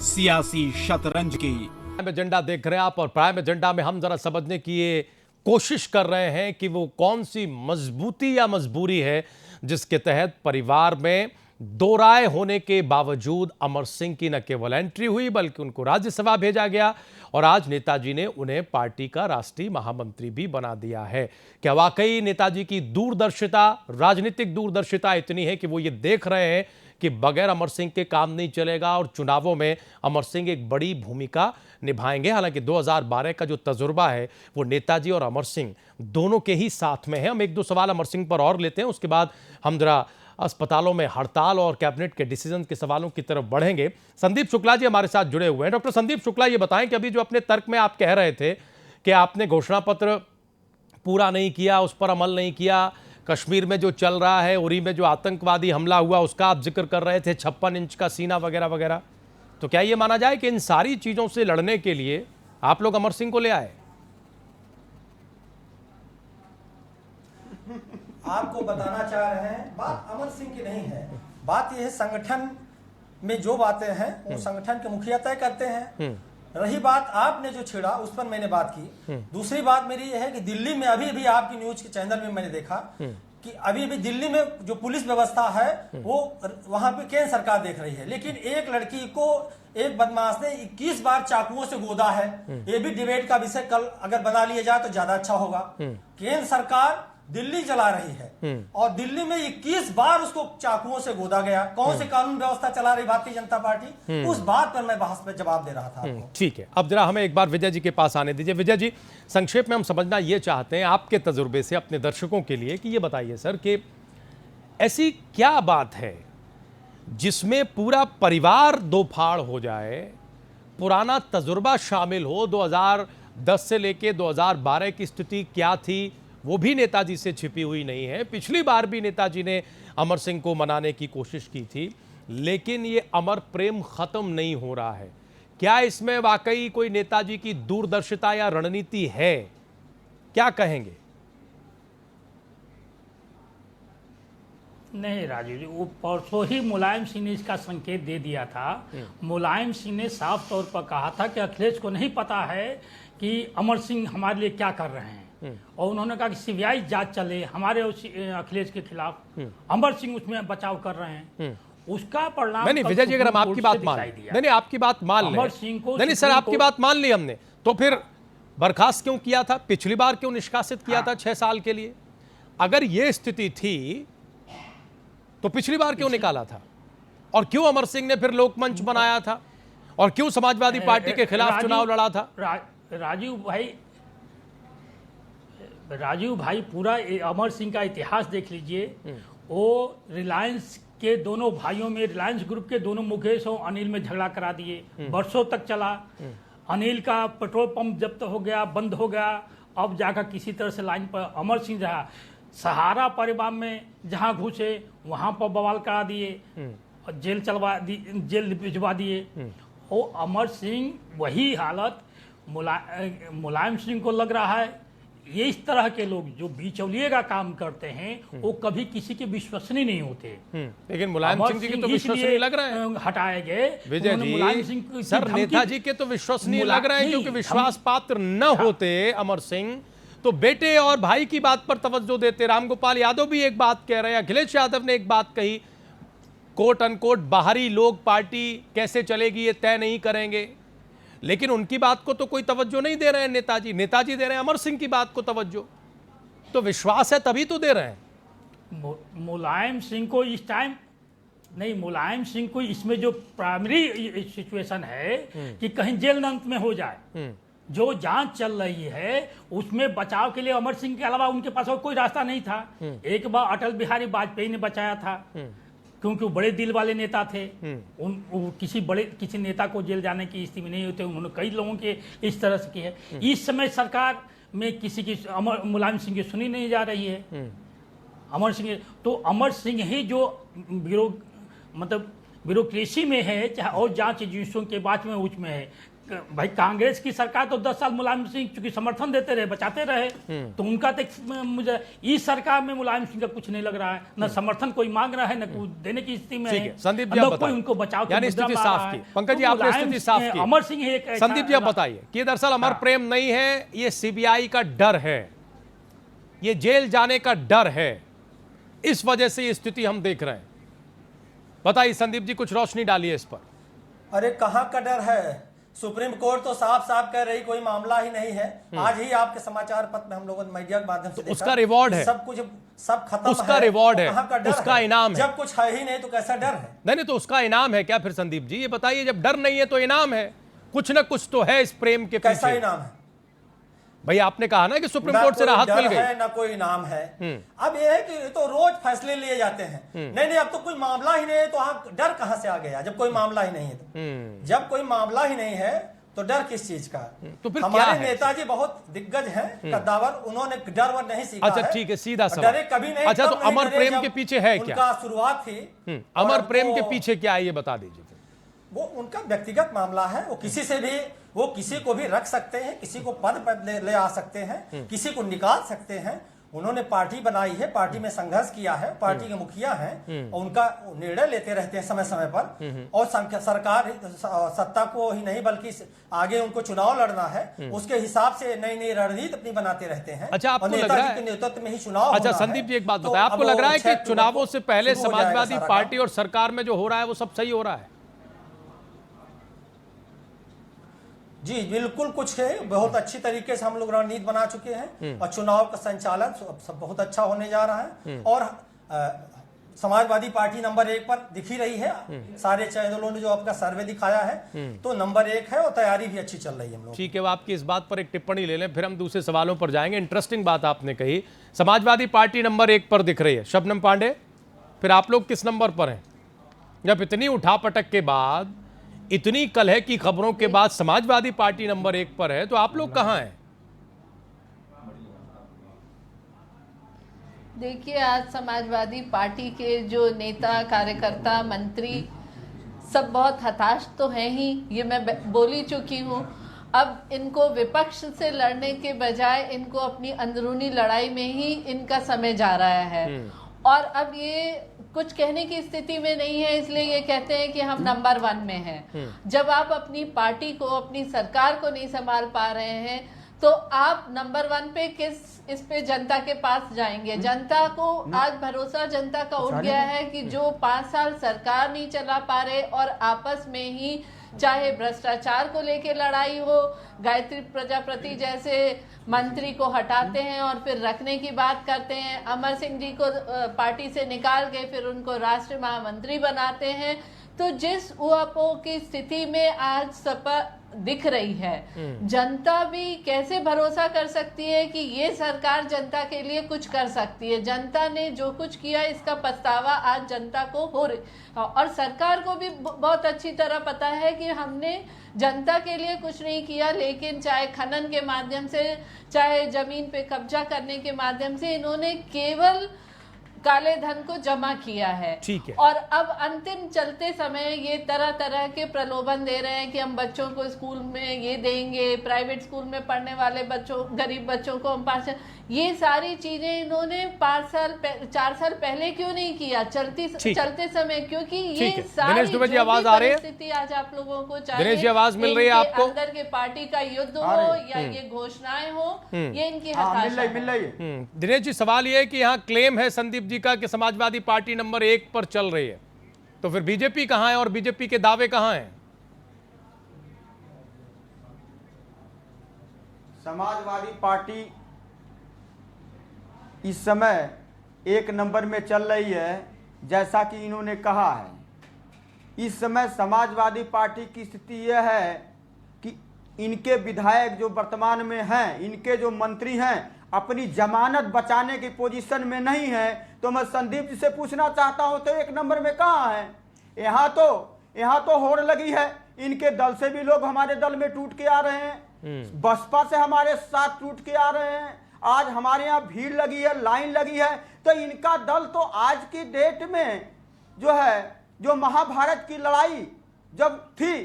सियासी शतरंज की प्राइम एजेंडा देख रहे हैं आप, और प्राइम एजेंडा में हम जरा समझने की ये कोशिश कर रहे हैं कि वो कौन सी मजबूती या मजबूरी है जिसके तहत परिवार में दो राय होने के बावजूद अमर सिंह की न केवल एंट्री हुई बल्कि उनको राज्यसभा भेजा गया और आज नेताजी ने उन्हें पार्टी का राष्ट्रीय महामंत्री भी बना दिया है। क्या वाकई नेताजी की दूरदर्शिता, राजनीतिक दूरदर्शिता इतनी है कि वो ये देख रहे हैं कि बगैर अमर सिंह के काम नहीं चलेगा और चुनावों में अमर सिंह एक बड़ी भूमिका निभाएंगे? हालांकि 2012 का जो तजुर्बा है वो नेताजी और अमर सिंह दोनों के ही साथ में है। हम एक दो सवाल अमर सिंह पर और लेते हैं, उसके बाद हम जरा अस्पतालों में हड़ताल और कैबिनेट के डिसीजन के सवालों की तरफ बढ़ेंगे। संदीप शुक्ला जी हमारे साथ जुड़े हुए हैं। डॉक्टर संदीप शुक्ला, ये बताएं कि अभी जो अपने तर्क में आप कह रहे थे कि आपने घोषणा पत्र पूरा नहीं किया, उस पर अमल नहीं किया, कश्मीर में जो चल रहा है, उरी में जो आतंकवादी हमला हुआ उसका आप जिक्र कर रहे थे, 56 इंच का सीना वगैरह वगैरह, तो क्या ये माना जाए कि इन सारी चीजों से लड़ने के लिए आप लोग अमर सिंह को ले आए? आपको बताना चाह रहे हैं, बात अमर सिंह की नहीं है, बात यह है संगठन में जो बातें हैं वो संगठन के मुखिया तय करते हैं। रही बात आपने जो छेड़ा उस पर मैंने बात की। दूसरी बात मेरी यह है कि दिल्ली में अभी अभी आपकी न्यूज के चैनल में मैंने देखा कि अभी अभी दिल्ली में जो पुलिस व्यवस्था है वो वहां पे केंद्र सरकार देख रही है, लेकिन एक लड़की को एक बदमाश ने 21 बार चाकुओं से गोदा है। ये भी डिबेट का विषय कल अगर बना लिया जाए तो ज्यादा अच्छा होगा। केंद्र सरकार दिल्ली चला रही है और दिल्ली में 21 बार उसको चाकुओं से गोदा गया। कौन से कानून व्यवस्था चला रही भारतीय जनता पार्टी? उस बात पर मैं बहस में जवाब दे रहा था आपको। ठीक है, अब जरा हमें एक बार विजय जी के पास आने दीजिए। विजय जी, संक्षेप में हम समझना ये चाहते हैं आपके तजुर्बे से अपने दर्शकों के लिए कि ये बताइए सर कि ऐसी क्या बात है जिसमें पूरा परिवार दो फाड़ हो जाए, पुराना तजुर्बा शामिल हो, 2010 से लेके 2012 की स्थिति क्या थी वो भी नेताजी से छिपी हुई नहीं है। पिछली बार भी नेताजी ने अमर सिंह को मनाने की कोशिश की थी, लेकिन ये अमर प्रेम खत्म नहीं हो रहा है। क्या इसमें वाकई कोई नेताजी की दूरदर्शिता या रणनीति है? क्या कहेंगे? नहीं राजू जी, वो परसों ही मुलायम सिंह ने इसका संकेत दे दिया था। मुलायम सिंह ने साफ तौर पर कहा था कि अखिलेश को नहीं पता है कि अमर सिंह हमारे लिए क्या कर रहे हैं, और उन्होंने कहा कि सीबीआई जांच चले हमारे अखिलेश के खिलाफ, अमर सिंह उसमें बचाव कर रहे हैं। उसका परिणाम नहीं विजय जी, अगर हम आपकी बात मान नहीं आपकी बात मान लें, अमर सिंह को नहीं सर आपकी बात मान ली हमने, तो फिर बर्खास्त क्यों किया था? पिछली बार क्यों निष्कासित किया था 6 साल के लिए? अगर ये स्थिति थी तो पिछली बार क्यों निकाला था? और क्यों अमर सिंह ने फिर लोकमंच बनाया था? और क्यों समाजवादी पार्टी के खिलाफ चुनाव लड़ा था? राजीव भाई पूरा अमर सिंह का इतिहास देख लीजिए। वो रिलायंस के दोनों भाइयों में, रिलायंस ग्रुप के दोनों मुकेश और अनिल में झगड़ा करा दिए, वर्षों तक चला। अनिल का पेट्रोल पंप जब्त हो गया, बंद हो गया, अब जाकर किसी तरह से लाइन पर अमर सिंह रहा। सहारा परिवार में जहां घुसे वहां पर बवाल करा दिए, जेल चलवा दी, जेल भिजवा दिए। और अमर सिंह वही हालत मुलायम सिंह को लग रहा है। ये इस तरह के लोग जो बिचौलिए का काम करते हैं वो कभी किसी के विश्वसनीय नहीं होते। लेकिन मुलायम सिंह जी के तो विश्वसनीय लग रहे हैं, हटाए गए विजय जी। सर नेताजी के तो विश्वसनीय लग रहे हैं, क्योंकि विश्वास पात्र न होते अमर सिंह तो बेटे और भाई की बात पर तवज्जो देते। रामगोपाल यादव भी एक बात कह रहे हैं, अखिलेश यादव ने एक बात कही, कोट अनकोट बाहरी लोग पार्टी कैसे चलेगी ये तय नहीं करेंगे, लेकिन उनकी बात को तो कोई तवज्जो नहीं दे रहे हैं नेताजी। नेताजी दे रहे हैं अमर सिंह की बात को तवज्जो। तो विश्वास है तभी तो दे रहे हैं। मुलायम सिंह को इस टाइम नहीं, मुलायम सिंह को इसमें जो प्राइमरी सिचुएशन है कि कहीं जेल अंत में हो जाए, जो जांच चल रही है उसमें बचाव के लिए अमर सिंह के अलावा उनके पास और कोई रास्ता नहीं था। एक बार अटल बिहारी वाजपेयी ने बचाया था, क्योंकि वो बड़े दिल वाले नेता थे। किसी नेता को जेल जाने की स्थिति में नहीं होते, उन्होंने कई लोगों के इस तरह से की है। इस समय सरकार में किसी की मुलायम सिंह की सुनी नहीं जा रही है। अमर सिंह ही जो ब्यूरोक्रेसी में है, चाहे और जांच एजेंसियों के बाद में उच में है। भाई कांग्रेस की सरकार तो 10 साल मुलायम सिंह चूंकि समर्थन देते रहे, बचाते रहे, तो उनका तो मुझे इस सरकार में मुलायम सिंह का कुछ नहीं लग रहा है, न समर्थन कोई मांग रहा है, न कुछ देने की स्थिति में है। संदीप जी कोई उनको बचाव की स्थिति साफ की। पंकज जी आपने स्थिति साफ की। अमर सिंह एक संदीप जी आप बताइए कि दरअसल अमर प्रेम नहीं है, ये सीबीआई का डर है, ये जेल जाने का डर है, इस वजह से ये स्थिति हम देख रहे हैं। बताइए संदीप जी, कुछ रोशनी डालिए इस पर। अरे कहां का डर है, सुप्रीम कोर्ट तो साफ साफ कह रही कोई मामला ही नहीं है। आज ही आपके समाचार पत्र में हम लोगों ने मीडिया के माध्यम से देखा, उसका रिवॉर्ड है, सब कुछ सब खत्म, उसका रिवॉर्ड है, तो उसका इनाम है। जब कुछ है ही नहीं तो कैसा डर है? नहीं तो उसका इनाम है क्या फिर संदीप जी? ये बताइए, जब डर नहीं है तो इनाम है, कुछ ना कुछ तो है इस प्रेम के पीछे। कैसा इनाम है भाई? आपने कहा ना कि सुप्रीम कोर्ट से राहत मिल गई, ना कोई इनाम है। अब ये है कि तो रोज फैसले लिए जाते हैं। नहीं अब तो कोई मामला ही नहीं है, तो डर कहां से आ गया? जब कोई मामला ही नहीं है तो जब कोई मामला ही नहीं है तो डर किस चीज का? तो फिर हमारे नेताजी बहुत दिग्गज हैं, कद्दावर, उन्होंने डर वर नहीं सीखा। अच्छा ठीक है, सीधा सवाल, डरे कभी नहीं। अच्छा तो अमर प्रेम के पीछे है क्या? उनका शुरुआत थी। अमर प्रेम के पीछे क्या है ये बता दीजिए। वो उनका व्यक्तिगत मामला है, वो किसी से भी, वो किसी को भी रख सकते हैं, किसी को पद पर ले आ सकते हैं, किसी को निकाल सकते हैं। उन्होंने पार्टी बनाई है, पार्टी में संघर्ष किया है, पार्टी के मुखिया हैं, और उनका निर्णय लेते रहते हैं समय समय पर। और सरकार सत्ता को ही नहीं बल्कि आगे उनको चुनाव लड़ना है, उसके हिसाब से नई नई रणनीति अपनी बनाते रहते हैं। अच्छा आपको लग रहा है के नेतृत्व में ही चुनाव? अच्छा संदीप जी एक बात बताएं, आपको लग रहा है कि चुनावों से पहले समाजवादी पार्टी और सरकार में जो हो रहा है वो सब सही हो रहा है? जी बिल्कुल, कुछ है, बहुत अच्छी तरीके से हम लोग रणनीति बना चुके हैं और चुनाव का संचालन सब बहुत अच्छा होने जा रहा है। और समाजवादी पार्टी नंबर 1 पर दिख ही रही है। सारे चैनलों ने जो आपका सर्वे दिखाया है तो नंबर 1 है, और तैयारी भी अच्छी चल रही है हम लोग। ठीक है, वो आपकी इस बात पर एक टिप्पणी ले लें, फिर हम दूसरे सवालों पर जाएंगे। इंटरेस्टिंग बात आपने कही, समाजवादी पार्टी नंबर 1 पर दिख रही है। शबनम पांडे, फिर आप लोग किस नंबर पर हैं? जब इतनी उठापटक के बाद, इतनी कलह की खबरों के बाद समाजवादी पार्टी नंबर 1 पर है, तो आप लोग कहां हैं? देखिए, आज समाजवादी पार्टी के जो नेता, कार्यकर्ता, मंत्री सब बहुत हताश तो हैं ही, ये मैं बोल ही चुकी हूँ। अब इनको विपक्ष से लड़ने के बजाय इनको अपनी अंदरूनी लड़ाई में ही इनका समय जा रहा है, और अब ये कुछ कहने की स्थिति में नहीं है, इसलिए ये कहते हैं कि हम नंबर 1 में हैं। जब आप अपनी पार्टी को, अपनी सरकार को नहीं संभाल पा रहे हैं, तो आप नंबर 1 पे इस पे जनता के पास जाएंगे? जनता को आज भरोसा जनता का उठ गया है कि जो 5 साल सरकार नहीं चला पा रहे, और आपस में ही चाहे भ्रष्टाचार को लेके लड़ाई हो, गायत्री प्रजापति जैसे मंत्री को हटाते हैं और फिर रखने की बात करते हैं, अमर सिंह जी को पार्टी से निकाल के फिर उनको राष्ट्रीय महामंत्री बनाते हैं। तो जिस उहापोह की स्थिति में आज सपा दिख रही है, जनता भी कैसे भरोसा कर सकती है कि ये सरकार जनता के लिए कुछ कर सकती है? जनता ने जो कुछ किया इसका पछतावा आज जनता को हो रही, और सरकार को भी बहुत अच्छी तरह पता है कि हमने जनता के लिए कुछ नहीं किया, लेकिन चाहे खनन के माध्यम से, चाहे जमीन पे कब्जा करने के माध्यम से, इन्होंने केवल काले धन को जमा किया है। ठीक है। और अब अंतिम चलते समय ये तरह तरह के प्रलोभन दे रहे हैं कि हम बच्चों को स्कूल में ये देंगे, प्राइवेट स्कूल में पढ़ने वाले बच्चों, गरीब बच्चों को हम 5, ये सारी चीजें इन्होंने 4 साल पहले क्यों नहीं किया चलते समय? क्योंकि ये सारी परिस्थिति आज आप लोगों को, चाहे आवाज मिल रही है आपको, अंदर के पार्टी का युद्ध हो या ये घोषणाएं हो, ये इनकी हताशा है। दिनेश जी, सवाल ये है कि यहाँ क्लेम है संदीप जी का कि समाजवादी पार्टी नंबर 1 पर चल रही है, तो फिर बीजेपी कहां है और बीजेपी के दावे कहां हैं? समाजवादी पार्टी इस समय 1 नंबर में चल रही है, जैसा कि इन्होंने कहा है। इस समय समाजवादी पार्टी की स्थिति यह है कि इनके विधायक जो वर्तमान में हैं, इनके जो मंत्री हैं, अपनी जमानत बचाने की पोजीशन में नहीं है। तो मैं संदीप जी से पूछना चाहता हूं, तो 1 नंबर में कहाँ है? यहाँ तो होड़ लगी है। इनके दल से भी लोग हमारे दल में टूट के आ रहे हैं, बसपा से हमारे साथ टूट के आ रहे हैं। आज हमारे यहाँ भीड़ लगी है, लाइन लगी है। तो इनका दल तो आज की डेट में जो महाभारत की लड़ाई जब थी,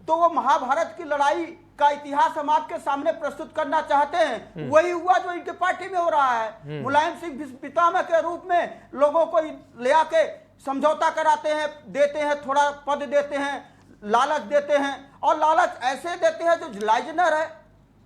तो वो महाभारत की लड़ाई का इतिहास हम आपके सामने प्रस्तुत करना चाहते हैं। वही हुआ जो इनके पार्टी में हो रहा है। मुलायम सिंह पितामह के रूप में लोगों को ले आके समझौता कराते हैं, देते हैं, थोड़ा पद देते हैं, लालच देते हैं, और लालच ऐसे देते हैं जो लाइजनर है,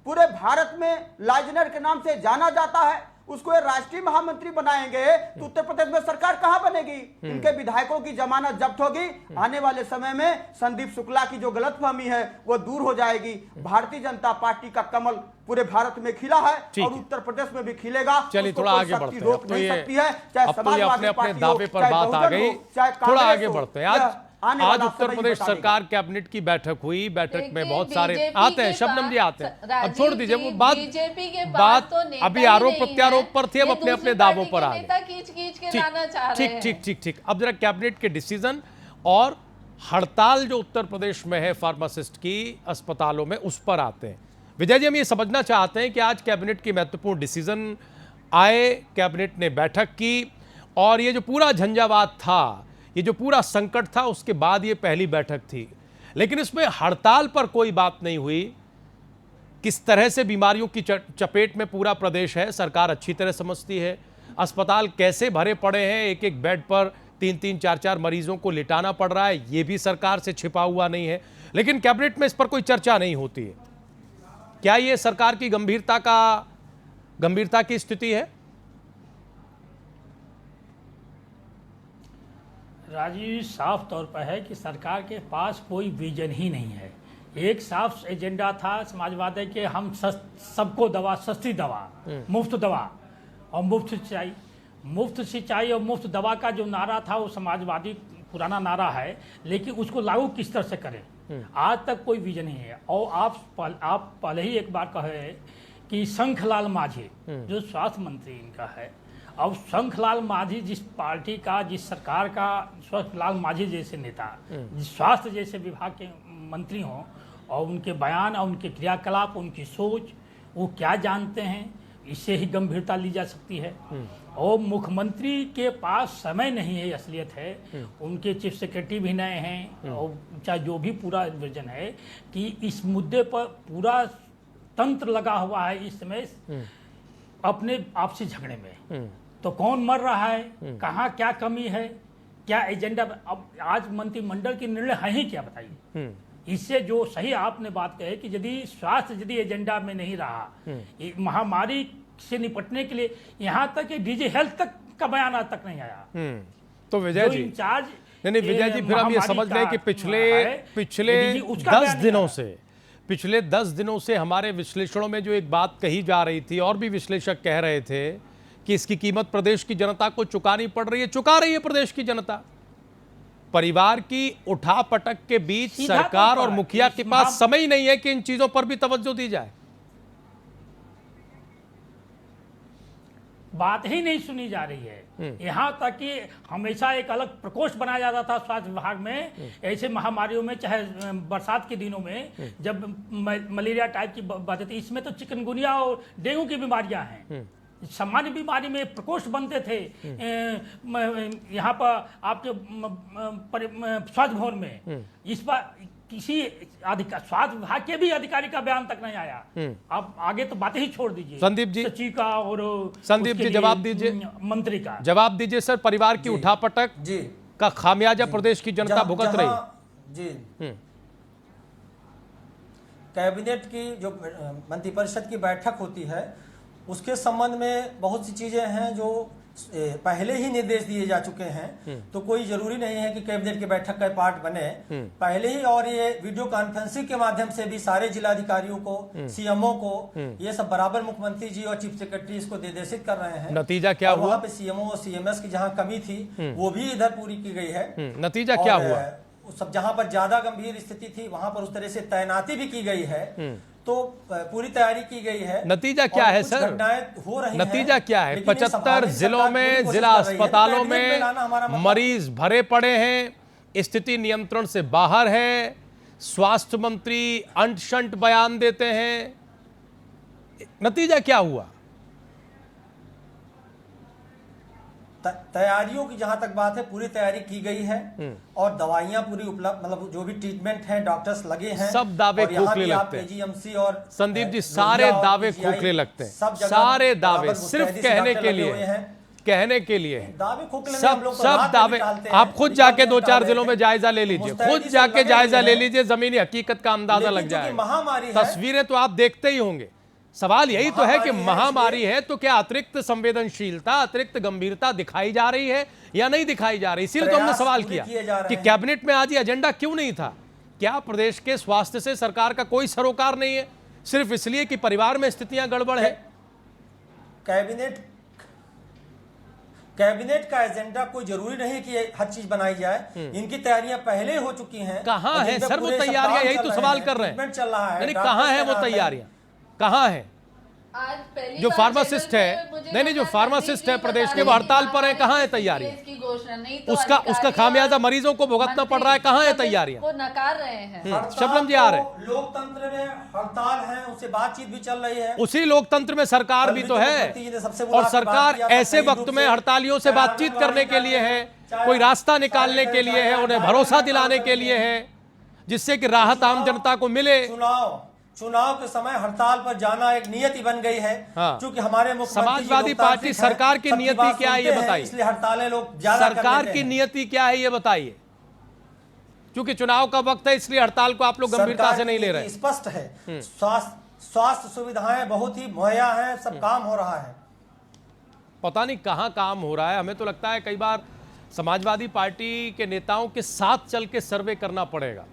पूरे भारत में लाइजनर के नाम से जाना जाता है। उसको राष्ट्रीय महामंत्री बनाएंगे तो उत्तर प्रदेश में सरकार कहां बनेगी? इनके विधायकों की जमानत जब्त होगी। आने वाले समय में संदीप शुक्ला की जो गलतफहमी है वो दूर हो जाएगी। भारतीय जनता पार्टी का कमल पूरे भारत में खिला है और उत्तर प्रदेश में भी खिलेगा। चलिए थोड़ा आगे बढ़ते हैं। अब तो ये अपने दावे पर बात आ गई, थोड़ा आगे बढ़ते हैं। आज उत्तर प्रदेश सरकार कैबिनेट की बैठक हुई। बैठक में बहुत सारे आते हैं, शबनम जी आते हैं। अब छोड़ दीजिए वो बात अभी आरोप प्रत्यारोप पर थी, अब अपने अपने दावों पर आ गए। ठीक। अब जरा कैबिनेट के डिसीजन और हड़ताल जो उत्तर प्रदेश में है फार्मासिस्ट की अस्पतालों में, उस पर आते हैं। विजय जी, हम ये समझना चाहते हैं कि आज कैबिनेट की महत्वपूर्ण डिसीजन आए, कैबिनेट ने बैठक की, और ये जो पूरा झंझावात था, ये जो पूरा संकट था, उसके बाद ये पहली बैठक थी, लेकिन इसमें हड़ताल पर कोई बात नहीं हुई। किस तरह से बीमारियों की चपेट में पूरा प्रदेश है, सरकार अच्छी तरह समझती है। अस्पताल कैसे भरे पड़े हैं, एक एक बेड पर 3-3, 4-4 मरीजों को लिटाना पड़ रहा है, ये भी सरकार से छिपा हुआ नहीं है, लेकिन कैबिनेट में इस पर कोई चर्चा नहीं होती है। क्या ये सरकार की गंभीरता की स्थिति है? राजीव, साफ तौर पर है कि सरकार के पास कोई विजन ही नहीं है। एक साफ एजेंडा था समाजवादी के, हम सबको दवा, सस्ती दवा, मुफ्त दवा और मुफ्त सिंचाई और मुफ्त दवा का जो नारा था वो समाजवादी पुराना नारा है, लेकिन उसको लागू किस तरह से करें, आज तक कोई विजन नहीं है। और आप पहले ही एक बार कहे कि शंखलाल मांझी जो स्वास्थ्य मंत्री इनका है, अब शंखलाल मांझी जिस पार्टी का, जिस सरकार का, शंखलाल मांझी जैसे नेता, जिस स्वास्थ्य जैसे विभाग के मंत्री हों, और उनके बयान और उनके क्रियाकलाप, उनकी सोच, वो क्या जानते हैं, इससे ही गंभीरता ली जा सकती है। और मुख्यमंत्री के पास समय नहीं है, असलियत है। उनके चीफ सेक्रेटरी भी नए हैं, और चाहे जो भी पूरा विजन है कि इस मुद्दे पर पूरा तंत्र लगा हुआ है इस समय अपने आपसी झगड़े में। तो कौन मर रहा है, कहाँ क्या कमी है, क्या एजेंडा। अब आज मंत्रिमंडल की निर्णय है ही क्या, बताइए। इससे जो सही आपने बात कही कि यदि स्वास्थ्य एजेंडा में नहीं रहा, महामारी से निपटने के लिए, यहाँ तक कि डीजी हेल्थ तक का बयान आज तक नहीं आया। तो विजय जी इंचार्ज नहीं विजय जी, फिर हम ये समझ गए कि पिछले 10 दिनों से हमारे विश्लेषणों में जो एक बात कही जा रही थी, और भी विश्लेषक कह रहे थे कि इसकी कीमत प्रदेश की जनता को चुकानी पड़ रही है, चुका रही है प्रदेश की जनता। परिवार की उठापटक के बीच सरकार और मुखिया के पास समय ही नहीं है कि इन चीजों पर भी तवज्जो दी जाए। बात ही नहीं सुनी जा रही है। यहाँ तक कि हमेशा एक अलग प्रकोष्ठ बनाया जाता था स्वास्थ्य विभाग में, ऐसे महामारियों में, चाहे बरसात के दिनों में जब मलेरिया टाइप की बात थी, इसमें तो चिकनगुनिया और डेंगू की बीमारियां हैं। सामान्य बीमारी में प्रकोष्ठ बनते थे। यहाँ पर आपके स्वास्थ्य भवन में इस पर किसी स्वास्थ्य विभाग के भी अधिकारी का बयान तक नहीं आया। आप आगे तो बातें ही छोड़ दीजिए, संदीप जी, सचिव का और संदीप जी जवाब दीजिए, मंत्री का जवाब दीजिए। सर, परिवार की उठापटक का खामियाजा प्रदेश की जनता भुगत रही जी। कैबिनेट की जो मंत्रिपरिषद की बैठक होती है, उसके संबंध में बहुत सी चीजें हैं जो पहले ही निर्देश दिए जा चुके हैं, तो कोई जरूरी नहीं है कि कैबिनेट की बैठक का पार्ट बने पहले ही। और ये वीडियो कॉन्फ्रेंसिंग के माध्यम से भी सारे जिलाधिकारियों को, सीएमओ को ये सब बराबर मुख्यमंत्री जी और चीफ सेक्रेटरी इसको निर्देशित कर रहे हैं। नतीजा क्या हुआ? वहाँ पे सीएमओ और सीएमएस की जहाँ कमी थी वो भी इधर पूरी की गई है। नतीजा क्या हुआ? सब जहाँ पर ज्यादा गंभीर स्थिति थी वहां पर उस तरह से तैनाती भी की गई है, तो पूरी तैयारी की गई है। नतीजा क्या है सर? हो रही नतीजा क्या है? 75 जिलों में, जिला अस्पतालों में मरीज भरे पड़े हैं, स्थिति नियंत्रण से बाहर है, स्वास्थ्य मंत्री अंट शंट बयान देते हैं। नतीजा क्या हुआ? तैयारियों की जहां तक बात है, पूरी तैयारी की गई है और दवाइयां पूरी उपलब्ध, मतलब जो भी ट्रीटमेंट है, डॉक्टर्स लगे हैं। सब दावे खोखले लगते हैं केजीएमसी और संदीप जी, सारे दावे खोखले लगते हैं। सारे दावे सिर्फ कहने के लिए, कहने के लिए है। दावे खोखले में सब दावे। आप खुद जाके 2-4 जिलों में जायजा ले लीजिए, खुद जाके जायजा ले लीजिए, जमीनी हकीकत का अंदाजा लग जाए। महामारी तस्वीरें तो आप देखते ही होंगे। सवाल यही तो है कि महामारी है तो क्या अतिरिक्त संवेदनशीलता, अतिरिक्त गंभीरता दिखाई जा रही है या नहीं दिखाई जा रही? इसीलिए तो हमने सवाल किया कि कैबिनेट में आज ये एजेंडा क्यों नहीं था। क्या प्रदेश के स्वास्थ्य से सरकार का कोई सरोकार नहीं है, सिर्फ इसलिए कि परिवार में स्थितियां गड़बड़ है? कैबिनेट का एजेंडा कोई जरूरी नहीं कि हर चीज बनाई जाए। इनकी तैयारियां पहले हो चुकी हैं। कहां है सर वो तैयारियां? यही तो सवाल कर रहे हैं। चल रहा है, कहां है वो तैयारियां? कहां है? जो फार्मासिस्ट है, नहीं जो फार्मासिस्ट है प्रदेश के, वो हड़ताल पर है, कहां है तैयारियां? उसका खामियाजा मरीजों को भुगतना पड़ रहा है, कहां है तैयारियां? वो नकार रहे हैं। शबनम जी आ रहे हैं। लोकतंत्र में हड़ताल है, उससे बातचीत भी चल रही है। उसी लोकतंत्र में सरकार भी तो है, और सरकार ऐसे वक्त में हड़तालियों से बातचीत करने के लिए है, कोई रास्ता निकालने के लिए है, उन्हें भरोसा दिलाने के लिए है, जिससे कि राहत आम जनता को मिले। चुनाव के समय हड़ताल पर जाना एक नियति बन गई है। क्योंकि हमारे समाजवादी पार्टी सरकार की नियति क्या है ये बताइए? इसलिए हड़तालें लोग ज्यादा सरकार की नियति क्या है ये बताइए? क्योंकि चुनाव का वक्त है इसलिए हड़ताल को आप लोग गंभीरता से नहीं ले रहे। स्पष्ट है, स्वास्थ्य सुविधाएं बहुत ही मुहैया हैं, सब काम हो रहा है। पता नहीं कहां काम हो रहा है। हमें तो लगता है कई बार समाजवादी पार्टी के नेताओं के साथ चल के सर्वे करना पड़ेगा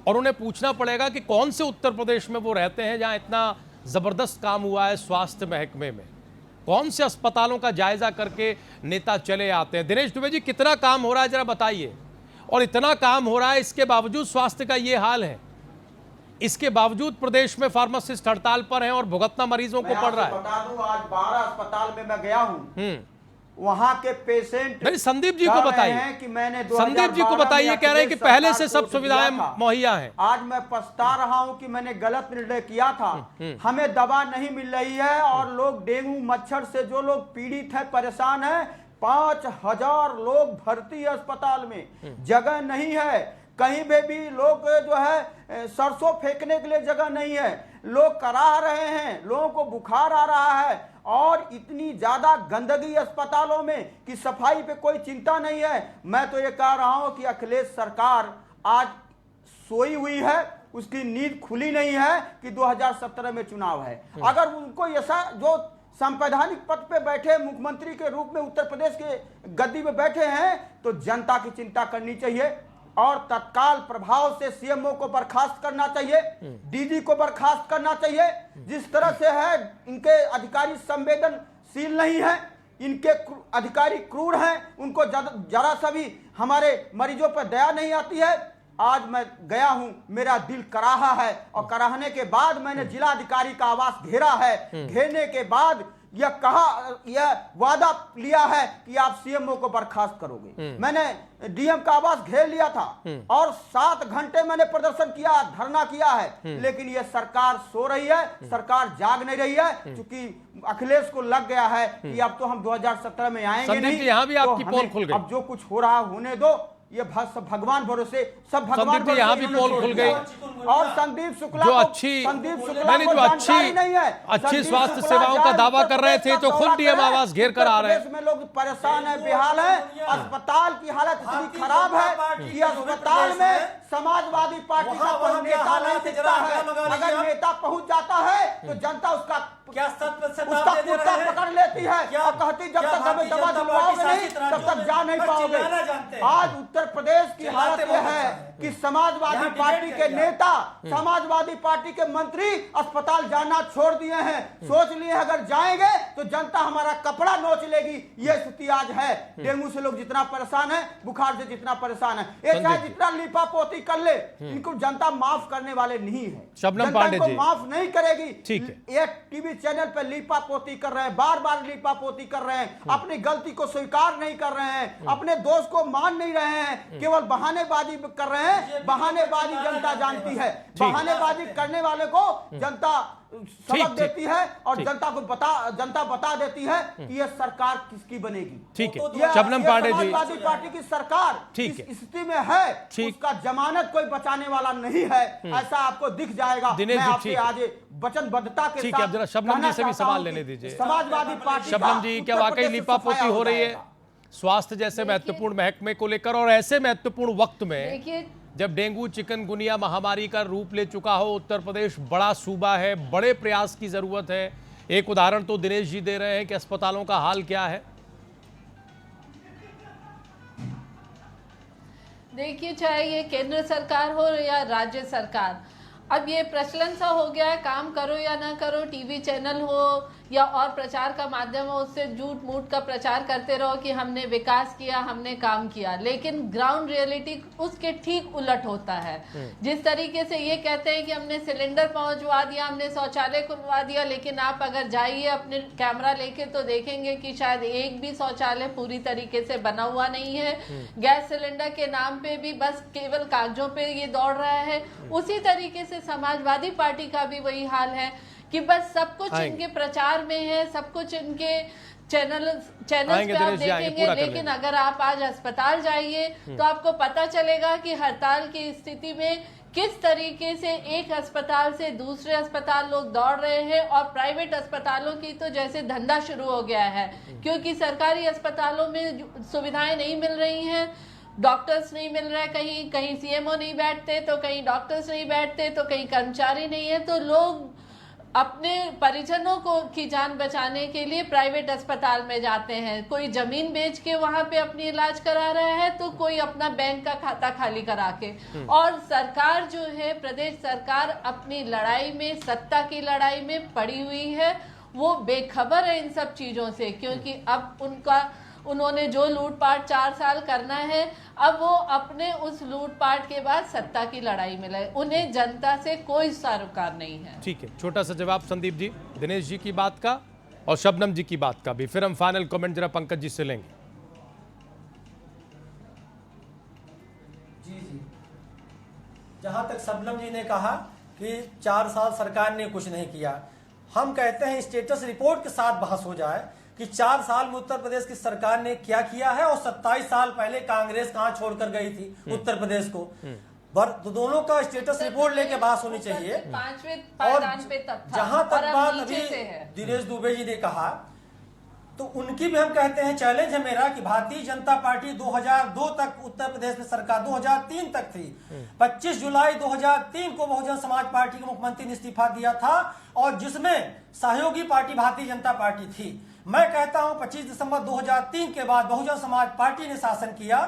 और उन्हें पूछना पड़ेगा कि कौन से उत्तर प्रदेश में वो रहते हैं जहां इतना जबरदस्त काम हुआ है स्वास्थ्य महकमे में, कौन से अस्पतालों का जायजा करके नेता चले आते हैं। दिनेश दुबे जी, कितना काम हो रहा है जरा बताइए? और इतना काम हो रहा है, इसके बावजूद स्वास्थ्य का ये हाल है, इसके बावजूद प्रदेश में फार्मासिस्ट हड़ताल पर हैं और भुगतना मरीजों को पड़ रहा है। बता दूं, आज 12 अस्पताल में मैं गया हूं, वहां के पेशेंट नहीं, संदीप जी को बताइए कि मैंने संदीप जी को बताइए, कह रहे हैं कि पहले से सब सुविधाएं मुहैया हैं। आज मैं पछता रहा हूं कि मैंने गलत निर्णय किया था। हमें दवा नहीं मिल रही है और लोग डेंगू मच्छर से जो लोग पीड़ित है, परेशान है, 5000 लोग भर्ती है अस्पताल में, जगह नहीं है। कहीं भी लोग जो है सरसों फेंकने के लिए जगह नहीं है, लोग कराह रहे हैं, लोगों को बुखार आ रहा है और इतनी ज्यादा गंदगी अस्पतालों में कि सफाई पे कोई चिंता नहीं है। मैं तो ये कह रहा हूं कि अखिलेश सरकार आज सोई हुई है, उसकी नींद खुली नहीं है कि 2017 में चुनाव है। अगर उनको ऐसा जो संवैधानिक पद पे बैठे मुख्यमंत्री के रूप में उत्तर प्रदेश के गद्दी में बैठे हैं, तो जनता की चिंता करनी चाहिए और तत्काल प्रभाव से सीएमओ को बर्खास्त करना चाहिए, डीजी को बर्खास्त करना चाहिए। जिस तरह से है, इनके अधिकारी संवेदनशील नहीं है, इनके अधिकारी क्रूर हैं, उनको जरा सा भी हमारे मरीजों पर दया नहीं आती है। आज मैं गया हूं, मेरा दिल कराहा है और कराहने के बाद मैंने जिलाधिकारी का आवास घेरा है। घेरने के बाद यह वादा लिया है कि आप सीएमओ को बर्खास्त करोगे। मैंने डीएम का आवास घेर लिया था और 7 घंटे मैंने प्रदर्शन किया, धरना किया है, लेकिन यह सरकार सो रही है, सरकार जाग नहीं रही है। क्योंकि अखिलेश को लग गया है कि अब तो हम 2017 में आएंगे नहीं, यहाँ भी आपकी पोल खुल गई। अब जो कुछ हो रहा होने दो, ये सब भगवान भरोसे, सब भगवान भरोसे। यहाँ भी पोल खुल गई। और संदीप शुक्ला जो अच्छी स्वास्थ्य सेवाओं का दावा कर रहे थे, तो खुद डीएम आवास घेर कर आ रहे हैं। में लोग परेशान है, बेहाल है। अस्पताल की हालत इतनी खराब है कि अस्पताल में समाजवादी पार्टी का कोई नेता नहीं दिखता है। अगर नेता पहुंच जाता है तो जनता उसका क्या 7% उसका आप दे कुत्ता रहे हैं? पकड़ लेती है क्या- और कहती जब क्या तक हमें भारतीय दवा जनता दिलवाओगे पार्टी नहीं शासित तब राज्यों तक में जा नहीं बस पाओगे। चिल्लाना जानते हैं। आज उत्तर प्रदेश की चिल्लाते हालत बहुत यह अच्छा है है। कि समाजवादी यहाँ पार्टी डिबेट के किया। नेता, समाजवादी पार्टी के मंत्री अस्पताल जाना छोड़ दिए हैं। सोच लिए अगर जाएंगे तो जनता हमारा कपड़ा नोच लेगी। ये स्थिति आज है। डेंगू से लोग जितना परेशान है, बुखार से जितना परेशान है, ये चाहे जितना लीपा पोती कर ले, इनको जनता माफ करने वाले नहीं है। शबनम जनता पांडे इनको जी। माफ नहीं करेगी। ठीक है। एक टीवी चैनल पे लीपा पोती कर रहे हैं, बार बार लीपा पोती कर रहे हैं, अपनी गलती को स्वीकार नहीं कर रहे हैं, अपने दोस्त को मान नहीं रहे हैं, केवल बहानेबाजी कर रहे हैं। बहानेबाजी जनता जानती है। बहानेबाजी करने वाले को जनता सबक देती है और जनता बता देती है कि ये सरकार किसकी बनेगी। ठीक है। ये शबनम पांडे जी, समाजवादी पार्टी की सरकार ठीक है। इस स्थिति में है, ठीक। उसका जमानत कोई बचाने वाला नहीं है, ऐसा आपको दिख जाएगा। दिनेश मैं जी, आपसे ठीक है। आज वचनबद्धता के ठीक है, अब जरा शबनम जी से भी सवाल लेने दीजिए। समाजवादी पार्टी शबनम जी, क्या वाकई लीपापोती हो रही है स्वास्थ्य जैसे महत्वपूर्ण महकमे को लेकर, और ऐसे महत्वपूर्ण वक्त में देखिए, जब डेंगू चिकनगुनिया महामारी का रूप ले चुका हो? उत्तर प्रदेश बड़ा सूबा है, बड़े प्रयास की जरूरत है। एक उदाहरण तो दिनेश जी दे रहे हैं कि अस्पतालों का हाल क्या है। देखिए, चाहे ये केंद्र सरकार हो या राज्य सरकार, अब ये प्रचलन सा हो गया है, काम करो या ना करो, टीवी चैनल हो या और प्रचार का माध्यम हो, उससे झूठ मूठ का प्रचार करते रहो कि हमने विकास किया, हमने काम किया, लेकिन ग्राउंड रियलिटी उसके ठीक उलट होता है। जिस तरीके से ये कहते हैं कि हमने सिलेंडर पहुंचवा दिया, हमने शौचालय खुलवा दिया, लेकिन आप अगर जाइए अपने कैमरा लेके तो देखेंगे कि शायद एक भी शौचालय पूरी तरीके से बना हुआ नहीं है। गैस सिलेंडर के नाम पे भी बस केवल कागजों पे ये दौड़ रहा है। उसी तरीके से समाजवादी पार्टी का भी वही हाल है कि बस सब कुछ इनके प्रचार में है, सब कुछ इनके चैनल पे आप देखेंगे, लेकिन अगर आप आज अस्पताल जाइए तो आपको पता चलेगा कि हड़ताल की स्थिति में किस तरीके से एक अस्पताल से दूसरे अस्पताल लोग दौड़ रहे हैं, और प्राइवेट अस्पतालों की तो जैसे धंधा शुरू हो गया है, क्योंकि सरकारी अस्पतालों में सुविधाएं नहीं मिल रही हैं। डॉक्टर्स नहीं मिल रहा है, कहीं कहीं सीएमओ नहीं बैठते तो कहीं डॉक्टर्स नहीं बैठते तो कहीं कर्मचारी नहीं है, तो लोग अपने परिजनों को की जान बचाने के लिए प्राइवेट अस्पताल में जाते हैं। कोई जमीन बेच के वहां पे अपनी इलाज करा रहा है, तो कोई अपना बैंक का खाता खाली करा के। और सरकार जो है, प्रदेश सरकार अपनी लड़ाई में, सत्ता की लड़ाई में पड़ी हुई है, वो बेखबर है इन सब चीजों से, क्योंकि अब उन्होंने जो लूटपाट 4 साल करना है, अब वो अपने उस लूटपाट के बाद सत्ता की लड़ाई में लगे। उन्हें जनता से कोई सरोकार नहीं है। ठीक है, छोटा सा जवाब संदीप जी, दिनेश जी की बात का और शबनम जी की बात का भी, फिर हम फाइनल कमेंट जरा पंकज जी से लेंगे। जी, जहां तक शबनम जी ने कहा कि 4 साल सरकार ने कुछ नहीं किया, हम कहते हैं स्टेटस रिपोर्ट के साथ बहस हो जाए कि 4 साल में उत्तर प्रदेश की सरकार ने क्या किया है, और 27 साल पहले कांग्रेस कहां छोड़कर गई थी उत्तर प्रदेश को। तो दोनों का स्टेटस रिपोर्ट लेके बहस होनी चाहिए। और जहां तक बात अभी दिनेश दुबे जी ने कहा, तो उनकी भी हम कहते हैं, चैलेंज है मेरा कि भारतीय जनता पार्टी 2002 तक उत्तर प्रदेश में सरकार 2003 तक थी। 25 जुलाई 2003 को बहुजन समाज पार्टी के मुख्यमंत्री ने इस्तीफा दिया था, और जिसमें सहयोगी पार्टी भारतीय जनता पार्टी थी। मैं कहता हूं 25 दिसंबर 2003 के बाद बहुजन समाज पार्टी ने शासन किया,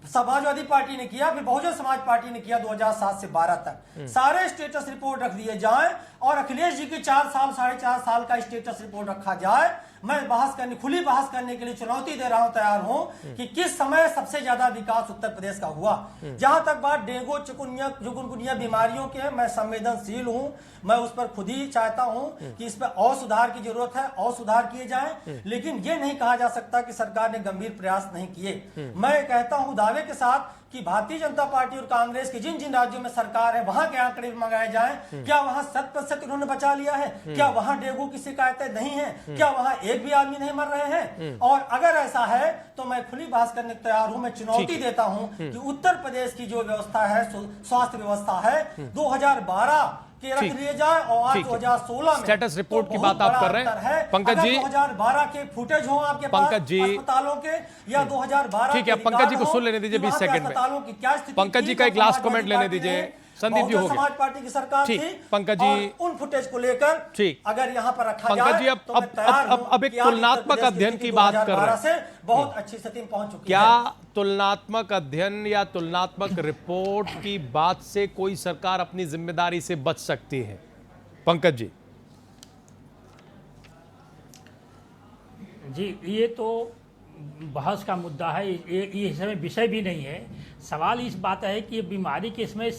समाजवादी पार्टी ने किया, फिर बहुजन समाज पार्टी ने किया 2007 से 12 तक। सारे स्टेटस रिपोर्ट रख दिए जाएं और अखिलेश जी की 4 साल 4.5 साल का स्टेटस रिपोर्ट रखा जाए। मैं खुली बहस करने के लिए चुनौती दे रहा हूं, तैयार हूं कि किस समय सबसे ज्यादा विकास उत्तर प्रदेश का हुआ। जहां तक बात डेंगू चिकनगुनिया बीमारियों के, मैं संवेदनशील हूं, मैं उस पर खुद ही चाहता हूं कि इस पर और सुधार की जरूरत है, और सुधार किए जाएं, लेकिन यह नहीं कहा जा सकता कि सरकार ने गंभीर प्रयास नहीं किए। मैं कहता हूं दावे के साथ कि भारतीय जनता पार्टी और कांग्रेस के जिन जिन राज्यों में सरकार है, वहां के आंकड़े मंगाए जाएं। क्या वहां 100% उन्होंने बचा लिया है? क्या वहां डेंगू की शिकायतें नहीं है? क्या वहां एक भी आदमी नहीं मर रहे हैं? और अगर ऐसा है तो मैं खुली बहस करने को तैयार हूं। मैं चुनौती देता हूं कि उत्तर प्रदेश की जो व्यवस्था है, स्वास्थ्य व्यवस्था है, 2012 के रख लिए जाए और आज 2016 में स्टेटस रिपोर्ट की बात आप कर रहे हैं पंकज जी। 2012 के फुटेज हो आपके पास अस्पतालों के, या 2012, ठीक है, पंकज जी को सुन लेने दीजिए 20 सेकंड में। पंकज जी का एक लास्ट कमेंट लेने दीजिए। संदीप जी हो बहुजन गया। समाज पार्टी की सरकार ठीक, थी। पंकज जी। और उन फुटेज को लेकर ठीक। अगर यहाँ पर रखा पंकज जाए जी, तो मैं तैयार हूं अब एक कि आज उत्तर तुलनात्मक प्रदेश अध्ययन स्थिति की बात कर रहे 2012 हैं। से बहुत अच्छी स्थिति में पहुंच चुकी है। क्या तुलनात्मक अध्ययन या तुलनात्मक रिपोर्ट की बात से कोई सरकार अपनी जिम्मेदारी से बच सकती है? पंकज जी। जी, ये तो बहस का मुद्दा है, ये इसमें विषय भी नहीं है। सवाल इस बात है कि ये बीमारी के इसमें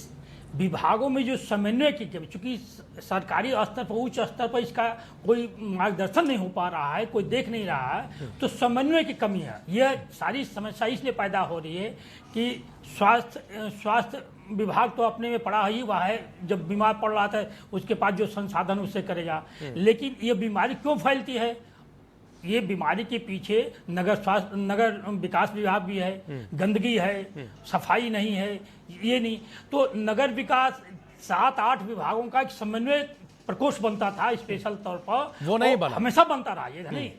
विभागों में जो समन्वय की कमी, चूंकि सरकारी स्तर पर, उच्च स्तर पर इसका कोई मार्गदर्शन नहीं हो पा रहा है, कोई देख नहीं रहा है, तो समन्वय की कमी है। यह सारी समस्या इसलिए पैदा हो रही है कि स्वास्थ्य विभाग तो अपने में पड़ा ही हुआ है, जब बीमार पड़ रहा था उसके पास जो संसाधन उससे करेगा, लेकिन ये बीमारी क्यों फैलती है? ये बीमारी के पीछे नगर विकास विभाग भी है, गंदगी है, सफाई नहीं है, ये नहीं तो नगर विकास 7-8 विभागों का एक समन्वय प्रकोष्ठ बनता था स्पेशल तौर पर, वो नहीं बना, हमेशा बनता रहा। ये नहीं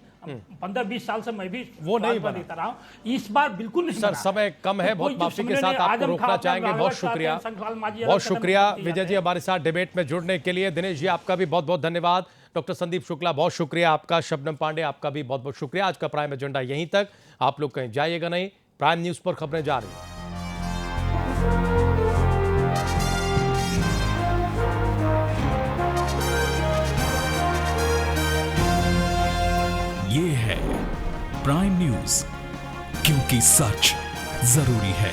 15-20 साल से मैं भी वो नहीं बना देता रहा हूँ, इस बार बिल्कुल नहीं सर बना। समय कम है, बहुत माफी के साथ आपको रोकना चाहेंगे। बहुत शुक्रिया, बहुत शुक्रिया विजय जी हमारे साथ डिबेट में जुड़ने के लिए। दिनेश जी आपका भी बहुत बहुत धन्यवाद। डॉक्टर संदीप शुक्ला बहुत शुक्रिया आपका। शबनम पांडे आपका भी बहुत बहुत शुक्रिया। आज का प्राइम एजेंडा यहीं तक, आप लोग कहीं जाइएगा नहीं। प्राइम न्यूज पर खबरें जा रही हैं। ये है प्राइम न्यूज, क्योंकि सच जरूरी है।